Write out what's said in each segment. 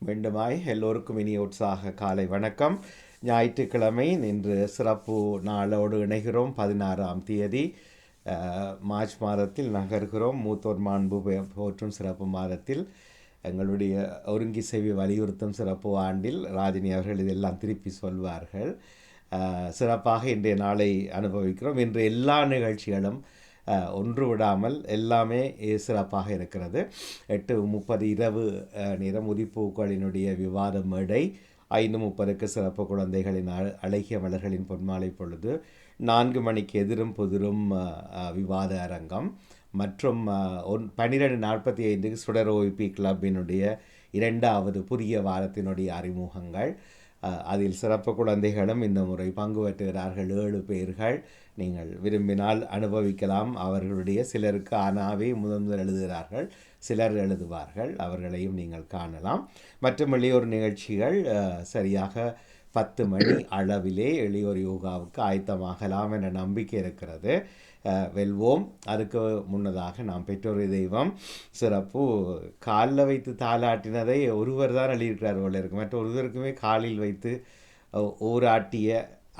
மீண்டுமாய் எல்லோருக்கும் இனிய உற்சாக காலை வணக்கம். ஞாயிற்றுக்கிழமை இன்று சிறப்பு நாளோடு இணைகிறோம். 16ஆம் தேதி மார்ச் மாதத்தில் நகர்கிறோம். மூத்தோர் மாண்பு போற்றும் சிறப்பு மாதத்தில் எங்களுடைய ஒருங்கிசைவை வலியுறுத்தும் சிறப்பு ஆண்டில் ராஜினி அவர்கள் இதெல்லாம் திருப்பி சொல்வார்கள். சிறப்பாக இன்றைய நாளை அனுபவிக்கிறோம். இன்று எல்லா நிகழ்ச்சிகளும் ஒன்று விடாமல் எல்லாமே சிறப்பாக இருக்கிறது. 8:30 இரவு நேரம் உதிப்பூக்களினுடைய விவாத மேடை, 5:30க்கு சிறப்பு குழந்தைகளின் அழகிய மலர்களின் பொன்மாலை பொழுது, 4 மணிக்கு எதிரும் புதிரும் விவாத அரங்கம் மற்றும் 12:45க்கு சுடர் ஓய்பி கிளப்பினுடைய 2வது புதிய வாரத்தினுடைய அறிமுகங்கள். அதில் சிறப்பு குழந்தைகளும் இந்த முறை பங்கு பெற்றுகிறார்கள். 7 பேர்கள். நீங்கள் விரும்பினால் அனுபவிக்கலாம். அவர்களுடைய சிலருக்கு ஆனாவே முதல் எழுதுகிறார்கள், சிலர் எழுதுவார்கள். அவர்களையும் நீங்கள் காணலாம். மற்றும் எளியோர் நிகழ்ச்சிகள் சரியாக 10 மணி அளவிலே எளியோர் யோகாவுக்கு ஆயத்தமாகலாம் என்ற நம்பிக்கை இருக்கிறது. வெல்வோம். அதுக்கு முன்னதாக நாம் பெற்றோர் தெய்வம் சிறப்பு காலில் வைத்து தாளாட்டினதை ஒருவர் தான் எழுதியிருக்கிறார் போல இருக்கு. மற்ற ஒருவருக்குமே காலில் வைத்து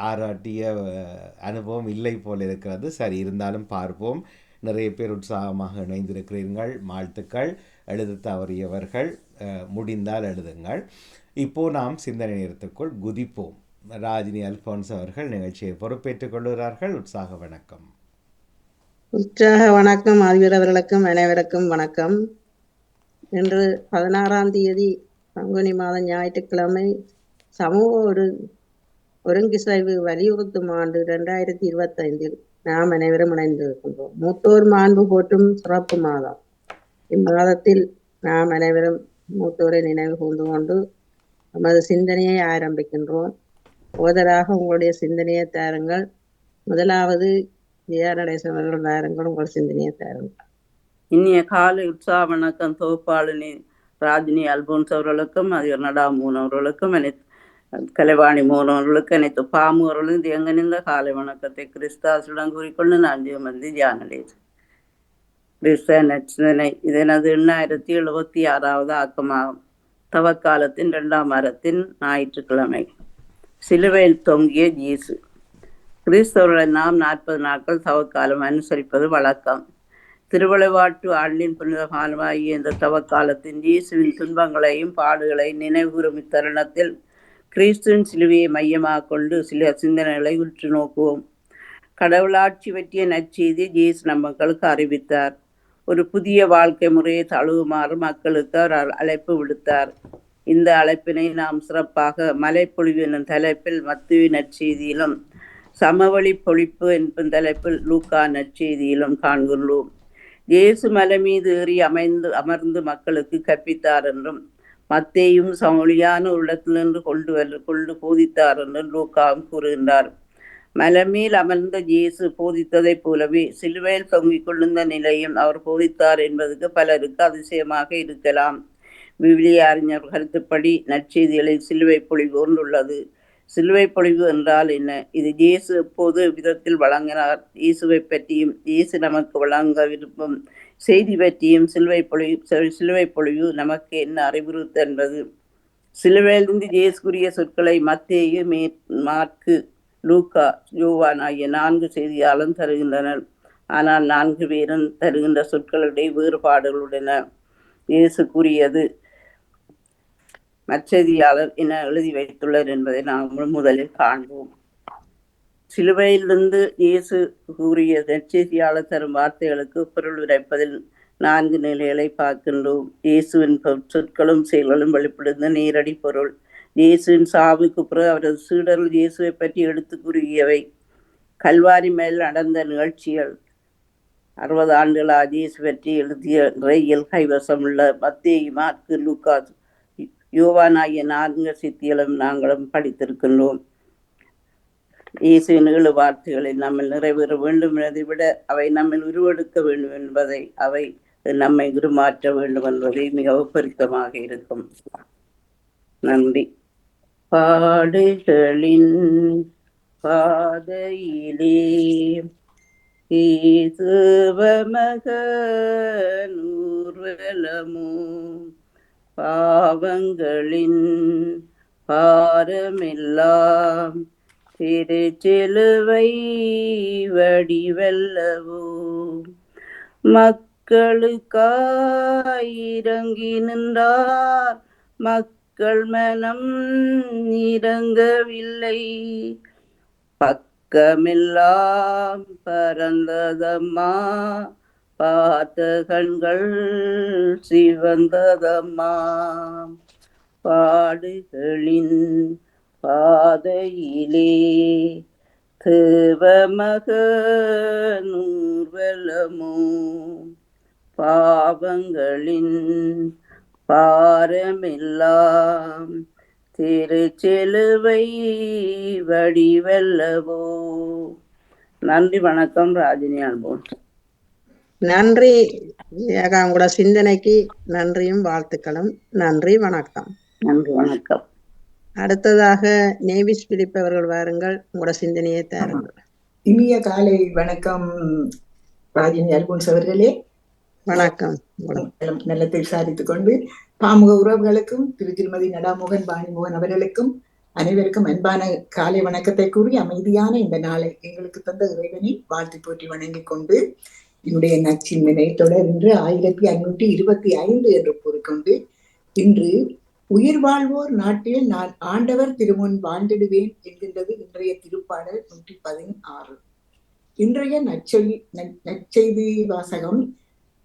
ஆராட்டிய அனுபவம் இல்லை போல இருக்கிறது. சரி, இருந்தாலும் பார்ப்போம். நிறைய பேர் உற்சாகமாக இணைந்திருக்கிறீர்கள். வாழ்த்துக்கள். எழுத தவறியவர்கள் முடிந்தால் எழுதுங்கள். இப்போது நாம் சிந்தனை நேரத்துக்குள் குதிப்போம். ராஜினி அல்போன்ஸ் அவர்கள் நிகழ்ச்சியை பொறுப்பேற்றுக் கொள்கிறார்கள். உற்சாக வணக்கம். உற்சாக வணக்கம். ஆகியோரவர்களுக்கும் அனைவருக்கும் வணக்கம். இன்று 16ஆம் தேதி பங்குனி மாதம் ஞாயிற்றுக்கிழமை சமூக ஒருங்கிசைவு வலியுறுத்தும் ஆண்டு 2025 நாம் அனைவரும் இணைந்திருக்கின்றோம். மூத்தோர் மாண்பு போற்றும் சிறப்பு மாதம். இம்மாதத்தில் நாம் அனைவரும் மூத்தோரை நினைவு கூர்ந்து கொண்டு நமது சிந்தனையை ஆரம்பிக்கின்றோம். ஓதராக உங்களுடைய சிந்தனையை தாருங்கள். முதலாவது நடேசன் அவர்கள் தாருங்கள், உங்கள் சிந்தனையை தாருங்கள். இனிய காலை உற்சாக வணக்கம். தொகுப்பாளினி ராஜினி அல்போன்ஸ் அவர்களுக்கும் அதிகர் நடா மூனவர்களுக்கும் கலைவாணி மூனவர்களுக்கும் அனைத்து பாமுவர்களும் இது எங்கனிந்த காலை வணக்கத்தை கிறிஸ்தாசுடன் கூறிக்கொண்டு நான் வந்து தியானலேது கிறிஸ்த நச்சினை இதனது 876வது ஆக்கமாகும். தவக்காலத்தின் 2ஆம் வாரத்தின் ஞாயிற்றுக்கிழமை. சிலுவையில் தொங்கிய இயேசு. கிறிஸ்தவர்களை நாம் 40 நாட்கள் தவக்காலம் அனுசரிப்பது வழக்கம். திருவிளைவாட்டு ஆண்டின் புனித காலமாகிய இந்த தவக்காலத்தின் இயேசுவின் துன்பங்களையும் பாடுகளையும் நினைவுகூறும் இத்தருணத்தில் கிறிஸ்துவின் சிலுவையை மையமாக கொண்டு சில சிந்தனைகளை உற்று நோக்குவோம். கடவுளாட்சி பற்றிய நற்செய்தி இயேசு நம் மக்களுக்கு அறிவித்தார். ஒரு புதிய வாழ்க்கை முறையை தழுவுமாறு மக்களுக்கு அவர் அழைப்பு விடுத்தார். இந்த அழைப்பினை நாம் சிறப்பாக மலைப்பொழிவு என்னும் தலைப்பில் மத்தேயு நற்செய்தியிலும் சமவெளி பொழிப்பு என்பும் தலைப்பில் லூக்கா நற்செய்தியிலும் காண்கின்றோம். இயேசு மலை மீது ஏறி அமர்ந்து மக்களுக்கு கற்பித்தார் என்றும் மத்தேயும் சமவெளியான ஒரு இடத்திலிருந்து கொண்டு போதித்தார் என்றும் லூக்காவும் கூறுகின்றார். மலைமேல் அமர்ந்த இயேசு போதித்ததை போலவே சிலுவையில் தொங்கிக் கொள்ளுந்த நிலையும் அவர் போதித்தார் என்பதற்கு பலருக்கு அதிசயமாக இருக்கலாம். விவிலிய அறிஞர் கருத்துப்படி நற்செய்திகளில் சிலுவை பொழிவு ஒன்றுள்ளது. சிலுவை பொழிவு என்றால் என்ன? இது இயேசு எப்போது விதத்தில் வழங்கினார், இயேசுவை பற்றியும் இயேசு நமக்கு வழங்க விரும்பும் செய்தி பற்றியும் சிலுவை பொழிவு நமக்கு என்ன அறிவுறுத்து என்பது. சிலுவையிலிருந்து இயேசுக்குரிய சொற்களை மத்தேயு, மாற்கு, லூக்கா, யோவான் ஆகிய 4 செய்தியாளரும் தருகின்றனர். ஆனால் 4 பேரும் தருகின்ற சொற்களுடைய வேறுபாடுகளுடன. இயேசு கூறியது நற்செய்தியாளர் என எழுதி வைத்துள்ளார் என்பதை நாம் முதலில் காண்போம். சிலுவையிலிருந்து இயேசு கூறிய நற்செய்தியாளர் தரும் வார்த்தைகளுக்கு பொருள் உரைப்பதில் 4 நிலைகளை பார்க்கின்றோம். இயேசுவின் சொற்களும் செயல்களும் வெளிப்படுத்த நேரடி பொருள். இயேசுவின் சாவுக்கு பிறகு அவரது சீடர்கள் இயேசுவை பற்றி எடுத்து கூறியவை. கல்வாரி மேல் நடந்த நிகழ்ச்சிகள். 60 ஆண்டுகளாக இயேசு பற்றி எழுதிய இறையியல் கைவசம் உள்ள மத்தேயு, மாற்கு, லூக்கா, யோவான் ஆகிய 4 செய்திகளும் நாங்களும் படித்திருக்கின்றோம். இயேசுவின் 7 வார்த்தைகளை நம்மில் நிறைவேற வேண்டும் என்பதை விட அவை நம்மில் உருவெடுக்க வேண்டும் என்பதை, அவை நம்மை உருமாற்ற வேண்டும் என்பதை மிகவும் பொருத்தமாக இருக்கும். நன்றி. பாடுகளின் பாதையிலே இயேசுவ மகன் ஊர்வலமும் பாவங்களின் பாரமெல்லாம் திருச்சிலுவை வடிவல்லவோ மக்களுக்காய் இறங்கி நின்றார் மக்கள் மனம் இறங்கவில்லை பக்கமெல்லாம் பறந்ததம்மா பார்த்த கண்கள் சிவந்ததம்மா பாடுகளின் பாதையிலே தேவமகனூர்வலமோ பாவங்களின் பாரமெல்லாம் திருச்சிலுவை வடிவல்லவோ. நன்றி வணக்கம். ராஜினி அல்போன். நன்றி ஏகா, உங்களோட சிந்தனைக்கு நன்றியும் வாழ்த்துக்களும். நன்றி, வணக்கம். நன்றி வணக்கம். அடுத்ததாக நேவிஸ் பிலிப் அவர்கள் வாருங்கள், உங்களோட சிந்தனையை தாருங்கள். இனிய காலை வணக்கம் ராஜினி அல்போன்ஸ் அவர்களே. வணக்கம். நல்லத்தை விசாரித்துக் கொண்டு பாமுக உறவுகளுக்கும் திருமதி நடாமோகன் பாணிமோகன் அவர்களுக்கும் அனைவருக்கும் அன்பான காலை வணக்கத்தை கூறி அமைதியான இந்த நாளை எங்களுக்கு தந்த இறைவனை வாழ்த்து போற்றி வணங்கிக் கொண்டு என்னுடைய நச்சிந்தனை தொடர் இன்று 1525 என்று கூறிக்கொண்டு, இன்று உயிர் வாழ்வோர் நாட்டில் நான் ஆண்டவர் திருமுன் வாழ்ந்திடுவேன் என்கின்றது இன்றைய திருப்பாடல் 116. இன்றைய நற்செய்தி வாசகம்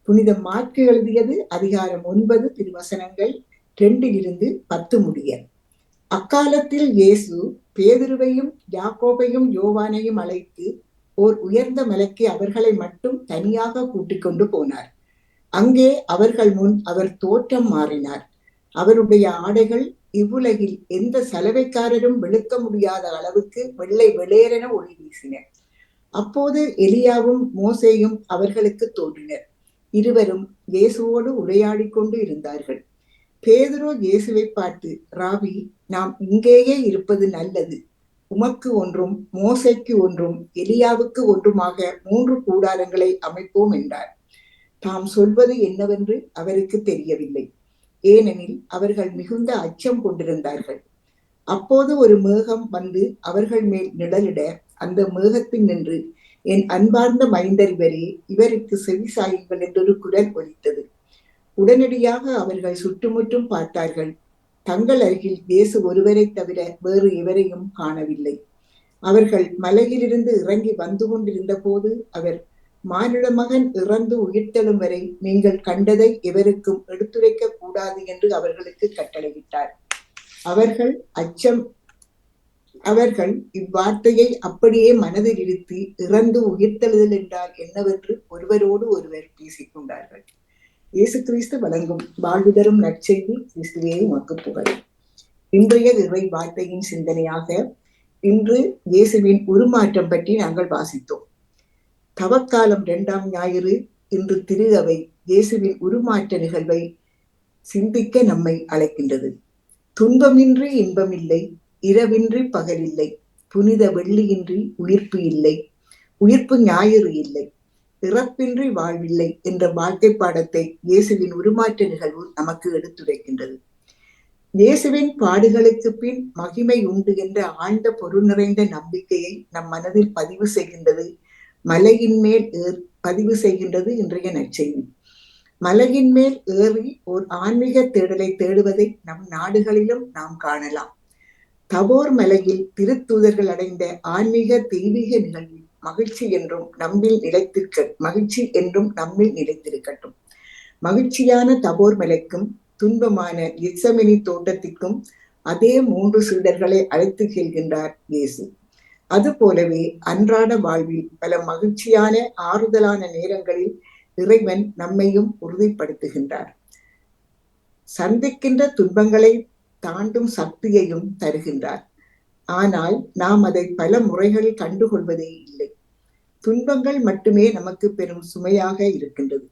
புனித மாற்கு எழுதியது அதிகாரம் 9 திருவசனங்கள் 2-10 முடிய. அக்காலத்தில் இயேசு பேதுருவையும் யாக்கோபையும் யோவானையும் அழைத்து ஓர் உயர்ந்த மலைக்கு அவர்களை மட்டும் தனியாக கூட்டிக் கொண்டு போனார். அங்கே அவர்கள் முன் அவர் தோற்றம் மாறினார். அவருடைய ஆடைகள் இவ்வுலகில் எந்த சலவைக்காரரும் வெளுக்க முடியாத அளவுக்கு வெள்ளை வெளியேறென ஒளி வீசின. அப்போது எலியாவும் மோசேயும் அவர்களுக்கு தோன்றினர். இருவரும் இயேசுவோடு உரையாடி கொண்டு இருந்தார்கள். பேதுரு இயேசுவை பார்த்து, ராவி, நாம் இங்கேயே இருப்பது நல்லது. உமக்கு ஒன்றும் மோசேக்கு ஒன்றும் எலியாவுக்கு ஒன்றுமாக 3 கூடாரங்களை அமைப்போம் என்றார். தாம் சொல்வது என்னவென்று அவருக்கு தெரியவில்லை, ஏனெனில் அவர்கள் மிகுந்த அச்சம் கொண்டிருந்தார்கள். அப்போது ஒரு மேகம் வந்து அவர்கள் மேல் நிழலிட, அந்த மேகத்தில் நின்று, என் அன்பார்ந்த மைந்தரிவரே, இவருக்கு செவி சாயுங்கள் என்றொரு குரல் ஒலித்தது. உடனடியாக அவர்கள் சுற்றுமுற்றும் பார்த்தார்கள். தங்கள் அருகில் இயேசு ஒருவரை தவிர வேறு எவரையும் காணவில்லை. அவர்கள் மலையிலிருந்து இறங்கி வந்து கொண்டிருந்த போது அவர், மானிட மகன் இறந்து உயிர்த்தெழும் வரை நீங்கள் கண்டதை எவருக்கும் எடுத்துரைக்க கூடாது என்று அவர்களுக்கு கட்டளையிட்டார். அவர்கள் இவ்வார்த்தையை அப்படியே மனதில் இருத்தி, இறந்து உயிர்த்தெழுதல் என்றால் என்னவென்று ஒருவரோடு ஒருவர் பேசிக்கொண்டார்கள். இயேசு கிறிஸ்து வழங்கும் வாழ்வு தரும் நற்செய்தி. கிறிஸ்துவே உமக்கு புகழ். இன்றைய இறை வார்த்தையின் சிந்தனையாக இன்று இயேசுவின் உருமாற்றம் பற்றி நாங்கள் வாசித்தோம். தவக்காலம் 2ஆம் ஞாயிறு இன்று திரு அவை இயேசுவின் உருமாற்ற நிகழ்வை சிந்திக்க நம்மை அழைக்கின்றது. துன்பமின்றி இன்பமில்லை, இரவின்றி பகலில்லை, புனித வெள்ளியின்றி உயிர்ப்பு இல்லை, உயிர்ப்பு ஞாயிறு இல்லை, இறப்பின்றி வாழ்வில்லை என்ற வாழ்க்கை பாடத்தை இயேசுவின் உருமாற்ற நிகழ்வு நமக்கு எடுத்துரைக்கின்றது. இயேசுவின் பாடுகளுக்கு பின் மகிமை உண்டு என்ற ஆழ்ந்த பொருள் நிறைந்த நம்பிக்கையை நம் மனதில் பதிவு செய்கின்றது இன்றைய நற்செய்தி. மலையின் மேல் ஏறி ஓர் ஆன்மீக தேடலை தேடுவதை நம் நாடுகளிலும் நாம் காணலாம். தபோர் மலையில் திருத்தூதர்கள் அடைந்த ஆன்மீக தெய்வீக நிகழ்வில் மகிழ்ச்சி என்றும் நம்மில் நிலைத்திருக்கட்டும். மகிழ்ச்சியான தபோர் மலைக்கும் துன்பமான கெத்செமனி தோட்டத்திற்கும் அதே 3 சீடர்களை அழைத்து செல்கின்றார் இயேசு. அது போலவே அன்றாட வாழ்வில் பல மகிழ்ச்சியான ஆறுதலான நேரங்களில் இறைவன் நம்மையும் உறுதிப்படுத்துகின்றார். சந்திக்கின்ற துன்பங்களை தாண்டும் சக்தியையும் தருகின்றார். ஆனால் நாம் அதை பல முறைகளில் கண்டுகொள்வதே இல்லை. துன்பங்கள் மட்டுமே நமக்கு பெரும் சுமையாக இருக்கின்றது.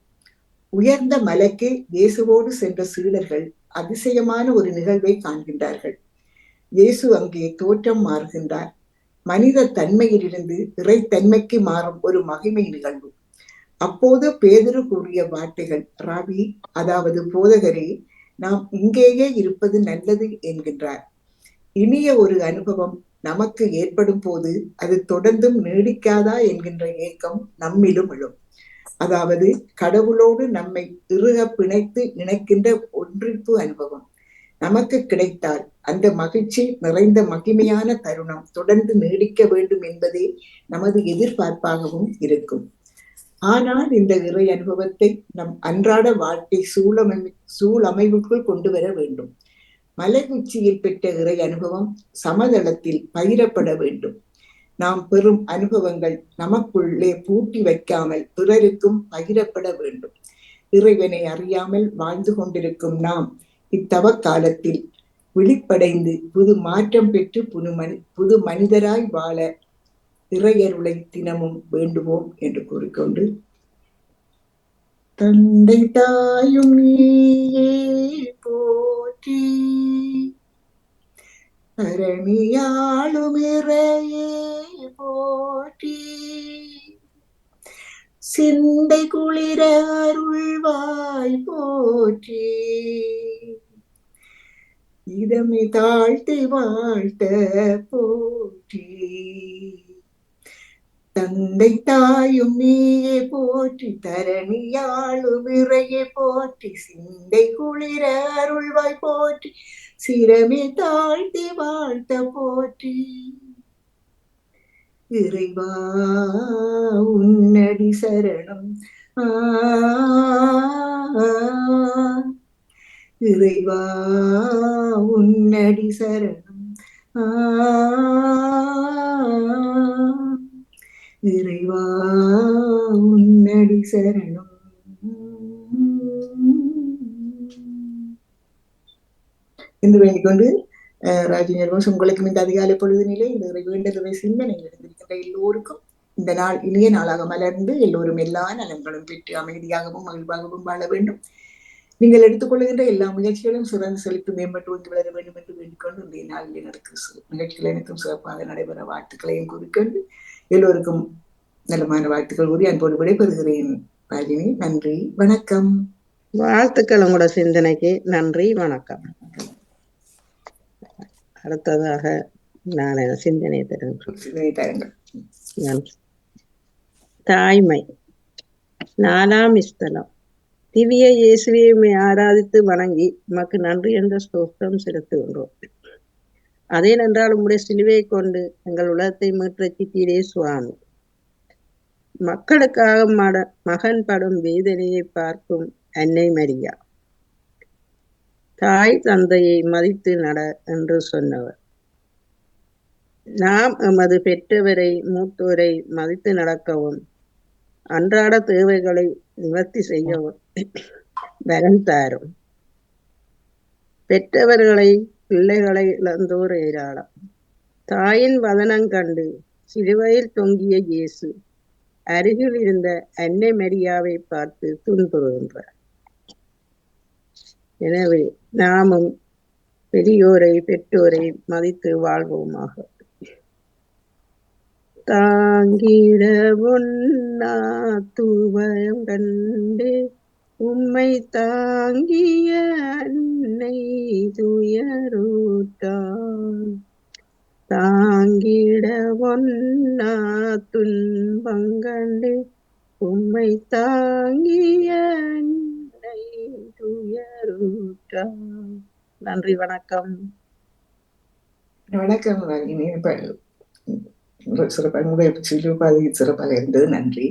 உயர்ந்த மலைக்கு இயேசுவோடு சென்ற சீடர்கள் அதிசயமான ஒரு நிகழ்வை காண்கின்றார்கள். இயேசு அங்கே தோற்றம் மாறுகின்றார். மனித தன்மையிலிருந்து இறைத்தன்மைக்கு மாறும் ஒரு மகிமை நிகழ்வு. அப்போது பேதுரு கூறிய வார்த்தைகள், ராவி, அதாவது போதகரே, நாம் இங்கேயே இருப்பது நல்லது என்கின்றார். இனிய ஒரு அனுபவம் நமக்கு ஏற்படும் போது அது தொடர்ந்தும் நீடிக்காதா என்கின்ற ஏக்கம் நம்மிலும் எழும். அதாவது கடவுளோடு நம்மை இறுக பிணைத்து இணைக்கின்ற ஒன்றிப்பு அனுபவம் நமக்கு கிடைத்தால் அந்த மகிழ்ச்சி நிறைந்த மகிமையான தருணம் தொடர்ந்து நீடிக்க வேண்டும் என்பதே நமது எதிர்பார்ப்பாகவும் இருக்கும். ஆனால் இந்த இறை அனுபவத்தை நம் அன்றாட வாழ்க்கை சூழமைவுக்குள் கொண்டு வர வேண்டும். மலை உச்சியில் பெற்ற இறை அனுபவம் சமதளத்தில் பகிரப்பட வேண்டும். நாம் பெறும் அனுபவங்கள் நமக்குள்ளே பூட்டி வைக்காமல் பிறருக்கும் பகிரப்பட வேண்டும். இறைவனை அறியாமல் வாழ்ந்து கொண்டிருக்கும் நாம் இத்தவ காலத்தில் விழிப்படைந்து புது மாற்றம் பெற்று புது மனிதராய் வாழ இறையருளை தினமும் வேண்டுவோம் என்று கூறிக்கொண்டு, தந்தை தாயும் நீயே போற்றி, அரணியாளும் இறையே போற்றி, சிந்தை குளிர அருள்வாய் போற்றி, இதமை தாழ்த்தி வாழ்த்த போற்றி, தந்தை தாயும் நீயே போற்றி, தரணியாளும் இறையே போற்றி, சிந்தை குளிர அருள்வாய் போற்றி, சிரமே தாழ்த்தி வாழ்த்த போற்றி. இறைவா உன்னடி சரணம், இறைவா உன்னடி சரணம், இறைவா உன்னடி சரணம். என்று வேண்டிக்கொண்டு ராஜினி அல்போன்ஸ், உங்களுக்கும் இந்த அதிகாலை பொழுதினிலே இந்த வேண்டலுவை சிந்தனையில் இருந்திருக்கின்ற எல்லோருக்கும் இந்த நாள் இனிய நாளாக மலர்ந்து எல்லோரும் எல்லா நலன்களும் பெற்று அமைதியாகவும் மகிழ்வாகவும் வாழ வேண்டும். நீங்கள் எடுத்துக்கொள்கின்ற எல்லா முயற்சிகளும் சிறந்து செழித்து மேம்பட்டு வந்து வளர வேண்டும் என்று வேண்டிக்கொண்டு இன்றைய நாளில் நடக்கும் நிகழ்ச்சிகள் அனைத்தும் சிறப்பாக நடைபெற வாழ்த்துக்களையும் கூறிக்கொண்டு எல்லோருக்கும் நலமான வாழ்த்துக்கள் கூறி அன்போடு விடைபெறுகிறேன். ராஜினி, நன்றி, வணக்கம். வாழ்த்துக்கள் உங்களோட சிந்தனைக்கு. நன்றி, வணக்கம். அடுத்ததாக நான் சிந்தனை தருங்கள். தாய்மை 4ஆம் ஸ்தலம். திவ்ய இயேசுவை ஆராதித்து வணங்கி உமக்கு நன்றி என்ற ஸ்தோத்திரம் செலுத்துகின்றோம். அதேனென்றால் உம்முடைய சிலுவையை கொண்டு எங்கள் உலகத்தை மீட்டரச்சித்தீரே சுவாமி. மக்களுக்காக மகன் படும் வேதனையை பார்க்கும் அன்னை மரியா, தாய் தந்தையை மதித்து நட என்று சொன்னவர். நாம் எமது பெற்றவரை மூத்தோரை மதித்து நடக்கவும் அன்றாட தேவைகளை நிவர்த்தி செய்யவும் வரம் தாரும். பெற்றவர்களை பிள்ளைகளை இழந்தோர் ஏராளம். தாயின் வதனம் கண்டு சிலுவையில் தொங்கிய இயேசு அருகில் இருந்த அன்னை மரியாவை பார்த்து துன்புறுகின்றார். எனவே நாமும் பெரியோரை பெற்றோரை மதித்து வாழ்வோமாக. தாங்கிட ஒன்னா தூவயம் கண்டு உம்மை தாங்கிய அன்னை துயருட்டான். தாங்கிட ஒன்னா துன்பங்கண்டு உம்மை தாங்கிய அன்னை துயருட்டான். நன்றி, வணக்கம். வணக்கம் ராகினி. சிறப்பாக இருந்தது. நன்றி,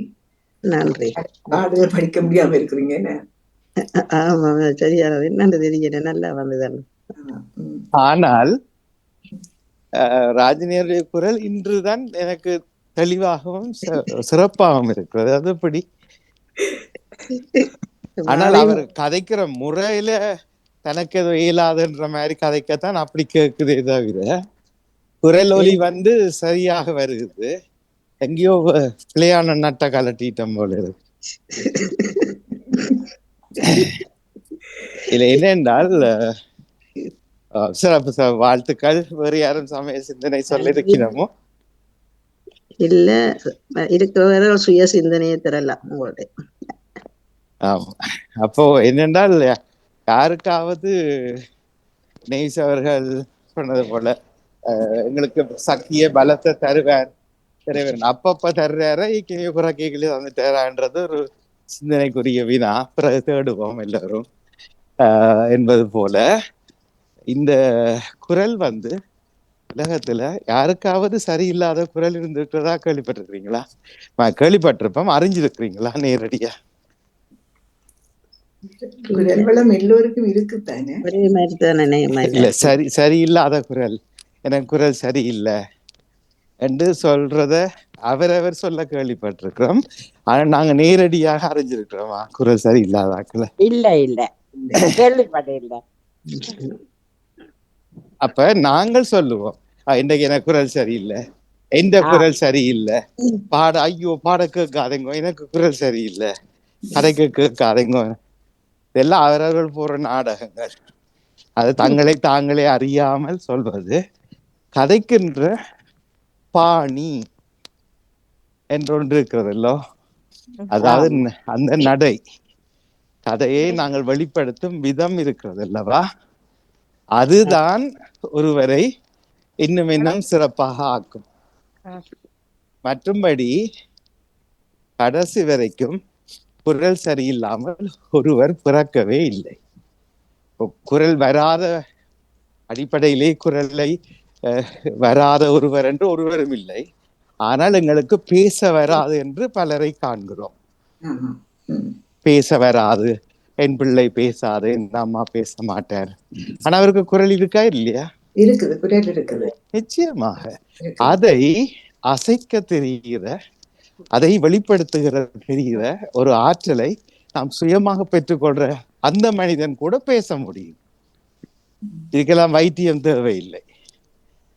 நன்றி. பாடல்கள் படிக்க முடியாம இருக்கிறீங்க. ஆமா, சரியானது. என்னன்னு தெரியல, நல்லா வந்தது. ஆனால் ராஜினியருடைய குரல் இன்றுதான் எனக்கு தெளிவாகவும் சிறப்பாகவும் இருக்கிறது. அதுபடி ஆனால் அவர் கதைக்கிற முறையில தனக்கு ஏதோ இயலாதுன்ற மாதிரி கதைக்கத்தான் அப்படி கேட்குதே தவிர குரல் ஒலி சரியாக வருகிறது. எங்கேயோ பிள்ளையான நட்ட கலட்டிட்டம் போல இருக்கு. இல்ல என்னென்றால் சிறப்பு வாழ்த்துக்கள். வேறு யாரும் சமய சிந்தனை சொல்ல இருக்கிறோமோ? இல்ல, இருக்கிற சுய சிந்தனையை தரலாம் உங்களுடைய. ஆமா, அப்போ என்னென்றால் யாருக்காவது நெய்ஸ் அவர்கள் சொன்னது போல எங்களுக்கு சக்திய பலத்தை தருவார் இறைவன் அப்பப்ப தர்றாரு குறைக்கைகளே வந்துட்டாரான்றது ஒரு சிந்தனைக்குரிய வினா. பிறகு தேடுவோம் எல்லாரும் என்பது போல இந்த குரல் உலகத்துல யாருக்காவது சரியில்லாத குரல் இருந்துட்டதா கேள்விப்பட்டிருக்கிறீங்களா? கேள்விப்பட்டிருப்போம், அறிஞ்சிருக்கிறீங்களா நேரடியா? குரல் வளம் எல்லோருக்கும் இருக்குத்தானே. ஒரே மாதிரி தானே இல்ல, சரியில்லாத குரல், எனக்கு குரல் சரியில்லை என்று சொல்றத அவரவர் சொல்ல கேள்விப்பட்டிருக்கிறோம். ஆனா நாங்க நேரடியாக அறிஞ்சிருக்கிறோமா குரல் சரியில்லாதாக்குல? இல்ல கேள்விப்பட்டே இல்ல. அப்ப நாங்கள் சொல்லுவோம் இன்றைக்கு எனக்கு குரல் சரியில்லை, எந்த குரல் சரியில்லை, ஐயோ பாட கேட்காதேங்கோ, எனக்கு குரல் சரியில்லை, கதைக்கு கேட்காதேங்கோ. இதெல்லாம் அவரவர்கள் போற நாடகங்கள். அது தங்களை தாங்களே அறியாமல் சொல்வது. கதைக்கின்ற பாணி என்றொன்று இருக்கிறதல்லோ, அதாவது அந்த நடை, கதையை நாங்கள் வெளிப்படுத்தும் விதம் இருக்கிறது அல்லவா, அதுதான் ஒருவரை இன்னும் சிறப்பாக ஆக்கும். மற்றும்படி கடைசி வரைக்கும் குரல் சரியில்லாமல் ஒருவர் பிறக்கவே இல்லை. குரல் வராத அடிப்படையிலே குரலை வராத ஒருவர் என்று ஒருவரும் இல்லை. ஆனால் எங்களுக்கு பேச வராது என்று பலரை காண்கிறோம். பேச வராது, என் பிள்ளை பேசாது, என் அம்மா பேச மாட்டார். ஆனா அவருக்கு குரல் இருக்கா இல்லையா? இருக்குது, குரல் இருக்குது. நிச்சயமாக அதை அசைக்க தெரிகிற, அதை வெளிப்படுத்துகிற தெரிகிற ஒரு ஆற்றலை நாம் சுயமாக பெற்றுக்கொள்ற அந்த மனிதன் கூட பேச முடியும். இதுக்கெல்லாம் வைத்தியம் தேவையில்லை.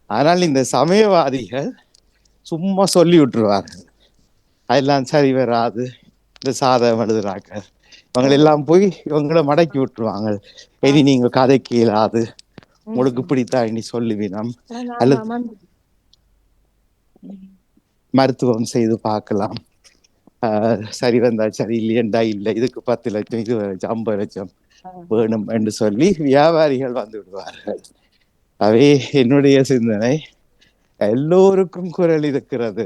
ஆனால் இந்த சமயவாதிகள் சும்மா சொல்லி விட்டுருவார்கள், அதெல்லாம் சரி வராது, இந்த சாதகம் எழுதுறாங்க, இவங்களெல்லாம் போய் இவங்களை மடக்கி விட்டுருவாங்க. இனி நீங்க கதைக்கு இயலாது, உங்களுக்கு பிடித்தா இனி சொல்லுவினம், அல்லது மருத்துவம் செய்து பார்க்கலாம், சரி வந்தா சரி, இல்லையண்டா இல்லை, இதுக்கு 10 லட்சம் 20 லட்சம் 50 லட்சம் வேணும் என்று சொல்லி வியாபாரிகள் வந்து விடுவார்கள். அவே என்னுடைய சிந்தனை, எல்லோருக்கும் குரல் இருக்கிறது.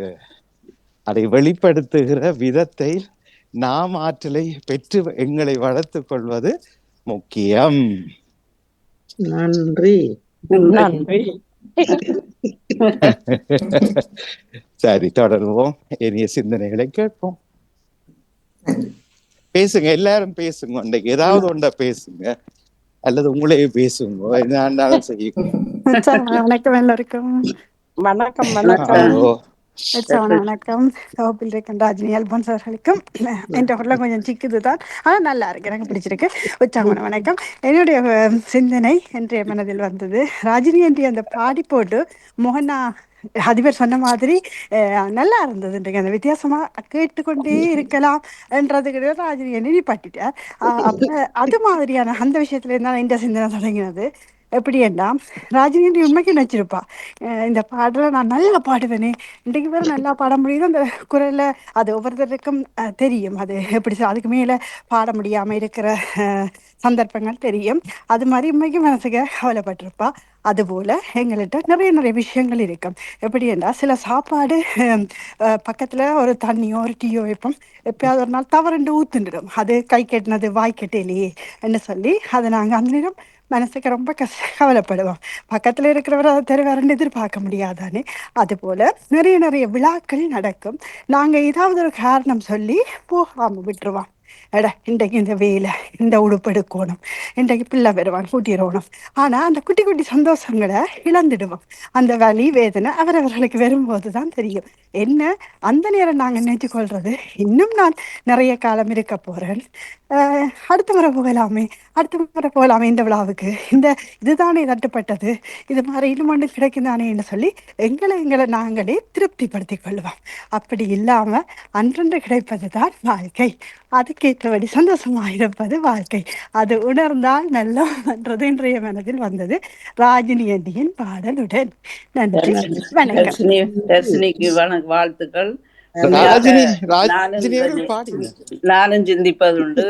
அதை வெளிப்படுத்துகிற விதத்தை நாம் ஆற்றலை பெற்று எங்களை வளர்த்து கொள்வது முக்கியம். நன்றி. சரி, தொடர்வோம். இனிய சிந்தனைகளை கேட்போம். பேசுங்க, எல்லாரும் பேசுங்க. அன்றைக்கு ஏதாவது ஒன்றை பேசுங்க, அல்லது உங்களே பேசுங்க, என்னாலும் செய்யுங்க. வணக்கம் எல்லாருக்கும். வணக்கம். வணக்கம். வகுப்பில் இருக்கின்ற ராஜினி அல்போன்ஸ் அவர்களுக்கும் என்ற குரல கொஞ்சம் சிக்குது தான், ஆனால் நல்லா இருக்கு, எனக்கு பிடிச்சிருக்கு. உற்சாகமான வணக்கம். என்னுடைய சிந்தனை இன்றைய மனதில் வந்தது, ராஜினி என்று அந்த பாடி போட்டு மோகனா அதிபர் சொன்ன மாதிரி நல்லா இருந்தது. இன்றைக்கு அந்த வித்தியாசமா கேட்டுக்கொண்டே இருக்கலாம் என்றதுக்கு ராஜினி நினைப்பாட்டிட்டார். அப்ப அது மாதிரியான அந்த விஷயத்துல இருந்தால் இந்த சிந்தனை தொடங்கினது. எப்படி எல்லாம் ராஜினி உண்மைக்கு நினைச்சிருப்பா, இந்த பாடலை நான் நல்லா பாடுவேனே, இன்றைக்கு வேற நல்லா பாட முடியுது அந்த குரல்ல, அது ஒவ்வொருத்தருக்கும் தெரியும், அது எப்படி அதுக்கு மேல பாட முடியாம இருக்கிற சந்தர்ப்பங்கள் தெரியும். அது மாதிரி உண்மைக்கு மனசுக்கு கவலைப்பட்டிருப்பா. அதுபோல எங்கள்கிட்ட நிறைய விஷயங்கள் இருக்கும். எப்படி என்றால், சில சாப்பாடு பக்கத்துல ஒரு தண்ணியோ ஒரு டீயோ வைப்போம், எப்பயாவது ஒரு நாள் தவறுண்டு ஊத்துண்டுடும், அது கை கெட்டினது வாய் கெட்டலையே என்று சொல்லி அதை நாங்கள் அந்த நேரம் மனசுக்கு ரொம்ப கவலைப்படுவோம். பக்கத்துல இருக்கிறவர் அதை தருவாருன்னு எதிர்பார்க்க முடியாதானே. அதுபோல நிறைய விழாக்கள் நடக்கும், நாங்க ஏதாவது ஒரு காரணம் சொல்லி போகாம விட்டுருவோம். இன்றைக்கு இந்த வேலை, இந்த உடுப்பு எடுக்கணும், இன்றைக்கு பிள்ளை வருவான் கூட்டிடணும். ஆனா அந்த குட்டி குட்டி சந்தோஷங்களை இழந்துடுவோம். அந்த வலி வேதனை அவரவர்களுக்கு வரும்போது தான் தெரியும். என்ன அந்த நேரம் நாங்கள் நினைச்சு கொள்றது, இன்னும் நான் நிறைய காலம் இருக்க போறேன், அடுத்த முறை போகலாமே இந்த விழாவுக்கு, இதுதானே தட்டுப்பட்டது, இது மாதிரி இன்னும் ஒன்று கிடைக்குதானேன்னு சொல்லி எங்களை நாங்களே திருப்திப்படுத்திக் கொள்வோம். அப்படி இல்லாம அன்றன்று கிடைப்பது தான் வாழ்க்கை, அதுக்கேற்றபடி சந்தோஷமாக இருப்பது வாழ்க்கை, அது உணர்ந்தால் நல்லா என்றது இன்றைய மனதில் வந்தது. ராஜினி அண்டியின் பாடலுடன். நன்றி, வணக்கம். தர்ஷினிக்கு வாழ்த்துக்கள். ராஜினி நானும் ராஜினி அவர்கள் பாடினார். நானும் சிந்திப்பதுண்டு.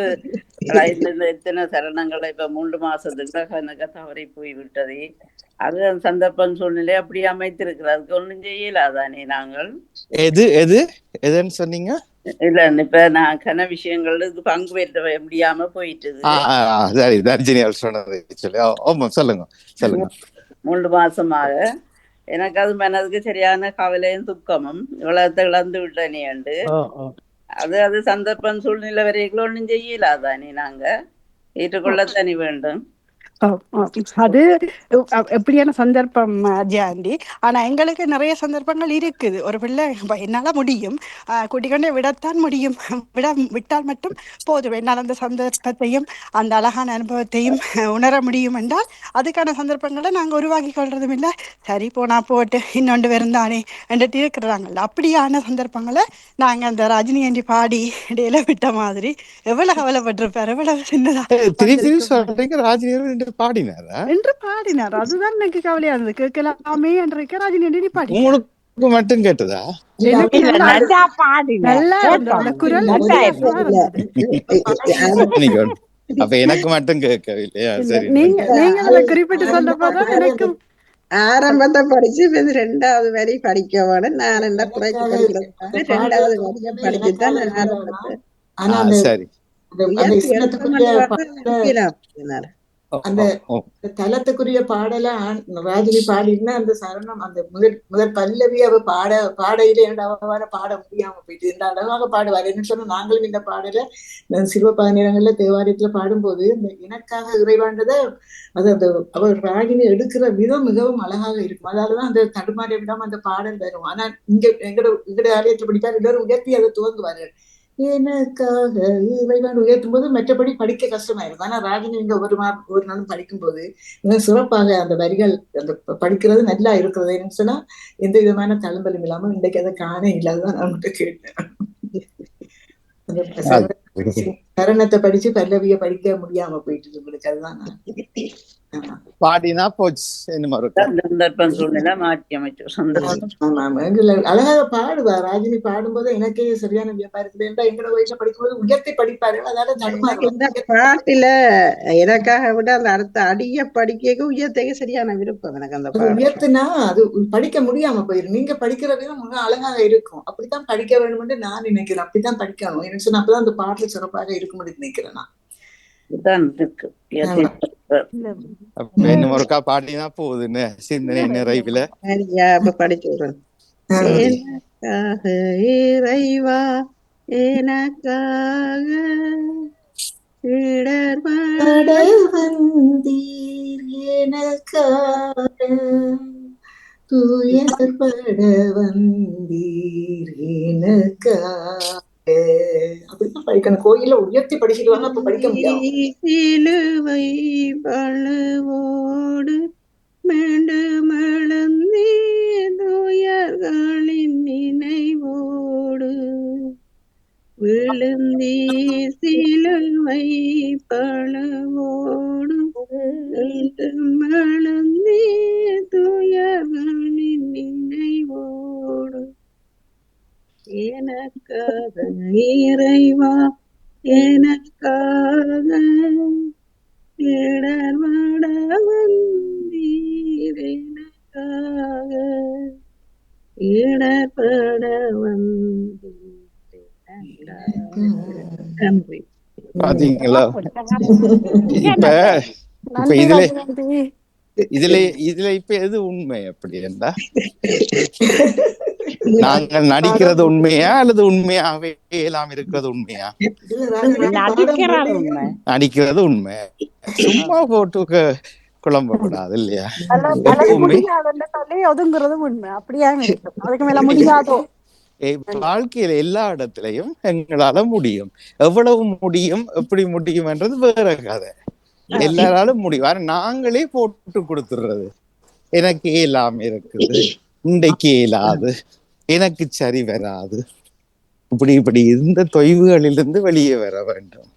இந்த எத்தனை சரணங்களை இப்ப 3 மாசத்துக்கு எனக்கு தவறி போய்விட்டது. அது சந்தர்ப்பம் சூழ்நிலை அப்படி அமைத்திருக்கிறது. அதுக்கு ஒன்றும் செய்யலாதானே நாங்கள். எதுன்னு சொன்னீங்க? இல்ல இப்ப நான் கன விஷயங்கள் பங்கு பெற்ற முடியாம போயிட்டுது. சரி, தர்ஜினி அவர் சொன்னது சொல்லி. ஆமா, சொல்லுங்க சொல்லுங்க. 3 மாசமாக எனக்கு அது மனதுக்கு சரியான கவலையும் துக்கமும் இவ்வளத்தை இழந்து விட்டனே உண்டு. அது சந்தர்ப்பம் சூழ்நிலை வரைக்கும் ஒன்றும் செய்யலாதானே நாங்க ஏற்றுக்கொள்ளத்தானே வேண்டும். அது எப்படியான சந்தர்ப்பம் ஜாண்டி. ஆனா எங்களுக்கு நிறைய சந்தர்ப்பங்கள் இருக்குது. ஒரு பிள்ளை என்னால முடியும், குட்டிக்கொண்டே விடத்தான் முடியும், விட்டால் மட்டும் போதும். என்னால் அந்த சந்தர்ப்பத்தையும் அந்த அழகான அனுபவத்தையும் உணர முடியும் என்றால் அதுக்கான சந்தர்ப்பங்களை நாங்கள் உருவாக்கி கொள்றதும் இல்லை. சரி போனா போட்டு இன்னொன்று வருந்தானே என்றுட்டு இருக்கிறாங்கல்ல, அப்படியான சந்தர்ப்பங்களை நாங்கள் அந்த ரஜினி ஆண்டி பாடி இடையில விட்ட மாதிரி எவ்வளவு கவலைப்பட்டிருப்பார், எவ்வளவு சின்னதா ராஜினி பாடினாரா என்று பாடினார். அதுதான் எனக்கு கவலையா இருந்தது. கேட்கலாமே என்று ரஜினி ஆண்டி பாடி உங்களுக்கு மட்டும் கேட்டதா? எனக்கு நல்லா பாடினார். நல்லா இருந்தது அந்த குரல். அப்ப எனக்கு மட்டும் கேட்கவில்லையா? சரி, நீங்க குறிப்பிட்டு சொன்னப்பதான் எனக்கு ஆரம்பத்தை படிச்சு இப்ப 2வது வரி படிக்க வேணும். நான் என்ன குறைச்சி படிக்கிறேன், 2வது வரியை படிச்சுதான் நான் ஆரம்பத்தை சரி. அந்த தலத்துக்குரிய பாடல ராஜினி பாடினா அந்த சரணம் அந்த முதல் பல்லவி அவ பாடையில இரண்டாவது பாட முடியாம போயிட்டு இந்த அழகாக பாடுவார். என்ன சொன்னா, நாங்களும் இந்த பாடல சிவ நேரங்கள்ல தேவாலயத்துல பாடும்போது இந்த எனக்காக இறைவாண்டத அது அந்த அவர் ராகினி எடுக்கிற விதம் மிகவும் அழகாக இருக்கும். அதாலதான் அந்த தடுமாறி விடாம அந்த பாடல் வரும். ஆனா எங்கட ஆலயத்துல படிப்பார், எல்லாரும் உயர்த்தி அதை துவங்குவார்கள். எனக்காக இறைவன் உயர்த்தும் போது மற்றபடி படிக்க கஷ்டமா இருக்கும். ஆனா ராகினி இங்க ஒரு நாளும் படிக்கும் போது மிக சிறப்பாக அந்த வரிகள் அந்த படிக்கிறது நல்லா இருக்கிறது. என்ன சொன்னா, எந்த விதமான தளம்பலும் இல்லாம இன்றைக்கு அதை காண இல்லாததான் நான் மட்டும் கேட்டேன். சரணத்தை படிச்சு பல்லவிய படிக்க முடியாம போயிட்டு உங்களுக்கு. அதுதான் பாடினா போச்சு. சந்தர்ப்பம் சூழ்நிலை மாற்றி அமைச்சோம். அழகாக பாடுவா ராஜினி. பாடும்போது எனக்கே சரியான வியப்பா இருக்குது. எங்களோட வயசுல படிக்கும்போது உயர்த்தி படிப்பாரு. அதால இந்த பாட்டுல எனக்காக விட அந்த அடுத்த அடிய படிக்க உயர்த்தே சரியான விருப்பம் எனக்கு. அந்த உயர்த்துனா அது படிக்க முடியாம போயிரு. நீங்க படிக்கிற விதம் மிக அழகாக இருக்கும். அப்படித்தான் படிக்க வேணும்னு நான் நினைக்கிறேன். அப்படித்தான் படிக்கணும். எனக்கு சொன்னா அப்பதான் அந்த பாட்டுல சிறப்பாக இருக்கும்னு நினைக்கிறேன் நான். ஒருக்கா பாடினா போகுதுன்னு சிந்தனை நிறைவுல படிச்சுடுறேன். எனக்காக இறைவா எனக்காக இடர்பட வந்தீர், எனக்காக துயர்பட வந்தீர், எனக்காக. அப்படித்தான் படிக்கணும். கோயில உயர்த்தி படிச்சுடுவாங்க, அப்ப படிக்க முடியும். சிலுவை பழுவோடு மெழுமளந்தே துயர்களின் நினைவோடு விழுந்தே சிலுவை பழுவோடு மெழுமளந்தே துயர்களின் நினைவோடு எனக்காக இறைவா எனக்காக இடர்பட வந்தீர், எனக்காக இடர்பட வந்தீர். நன்றி. பாத்தீங்களா? இப்ப இதுல இப்ப எது உண்மை? அப்படி என்றா நாங்கள் நடிக்கிறது உண்மையா அல்லது உண்மையாவே எல்லாம் இருக்கிறது உண்மையா? நடிக்கிறது உண்மை. சும்மா போட்டு குழம்பக்கூடாது இல்லையா? வாழ்க்கையில எல்லா இடத்துலயும் எங்களால முடியும். எவ்வளவு முடியும், எப்படி முடியும் என்றது வேற கதை. எல்லாராலும் முடியும். நாங்களே போட்டு கொடுத்துடுறது. எனக்கு இல்லாம இருக்குது, இன்றைக்கு இயலாது, எனக்கு சரி வராது, இப்படி இந்த தொய்வுகளிலிருந்து வெளியே வர வேண்டும்.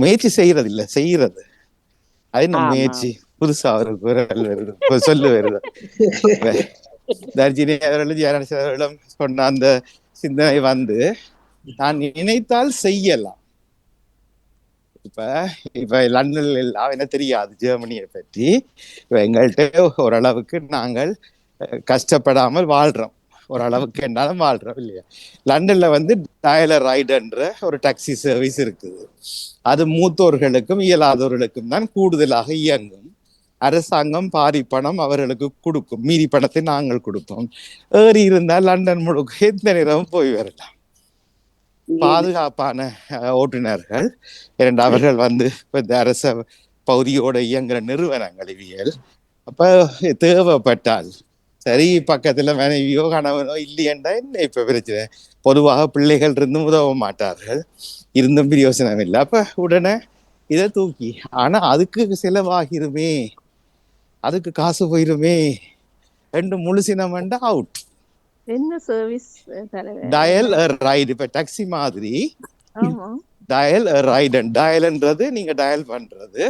முயற்சி செய்யறது இல்ல, செய்யறது. அது என்ன முயற்சி? புதுசா ஒரு குரல் வருது, சொல்லு வருது. தர்ஜினி அவர்களும் ஜெயராஜ் அவர்களும் சொன்ன அந்த சிந்தனை வந்து நான் நினைத்தால் செய்யலாம். இப்ப இப்ப லண்டன்ல எல்லாம் என்ன தெரியாது ஜெர்மனியை பற்றி. இப்ப எங்கள்கிட்ட ஓரளவுக்கு நாங்கள் கஷ்டப்படாமல் வாழ்றோம், ஓரளவுக்கு என்னாலும் வாழ்றோம் இல்லையா. லண்டன்ல வந்து டயலர் ரைடுன்ற ஒரு டாக்ஸி சர்வீஸ் இருக்குது. அது மூத்தோர்களுக்கும் இயலாதவர்களுக்கும் தான் கூடுதலாக இயங்கும். அரசாங்கம் பாதி பணம் அவர்களுக்கு கொடுக்கும், மீதி பணத்தை நாங்கள் கொடுப்போம். ஏறி இருந்தால் லண்டன் முழுக்க எந்த நேரமும் போய் வரலாம். பாதுகாப்பான ஓட்டுநர்கள். இரண்டு அவர்கள் வந்து இந்த அரச பகுதியோட இயங்குற நிறுவனங்கள் இவியல். அப்ப தேவைப்பட்டால் சரி, பக்கத்துல மனைவியோ கணவனோ இல்லையண்டா என்ன இப்ப பிரச்சனை. பொதுவாக பிள்ளைகள் இருந்தும் உதவ மாட்டார்கள், இருந்தும் பிரயோசனம் இல்லை. அப்ப உடனே இதை தூக்கி, ஆனா அதுக்கு செலவாகிருமே, அதுக்கு காசு போயிருமே, ரெண்டு முழுசினம் வேண்டா அவுட். என்ன சர்வீஸ் டயல் ரைடு. இப்ப டாக்ஸி மாதிரி டயல் ரைடு. டயல்ன்றது நீங்க டயல் பண்றது,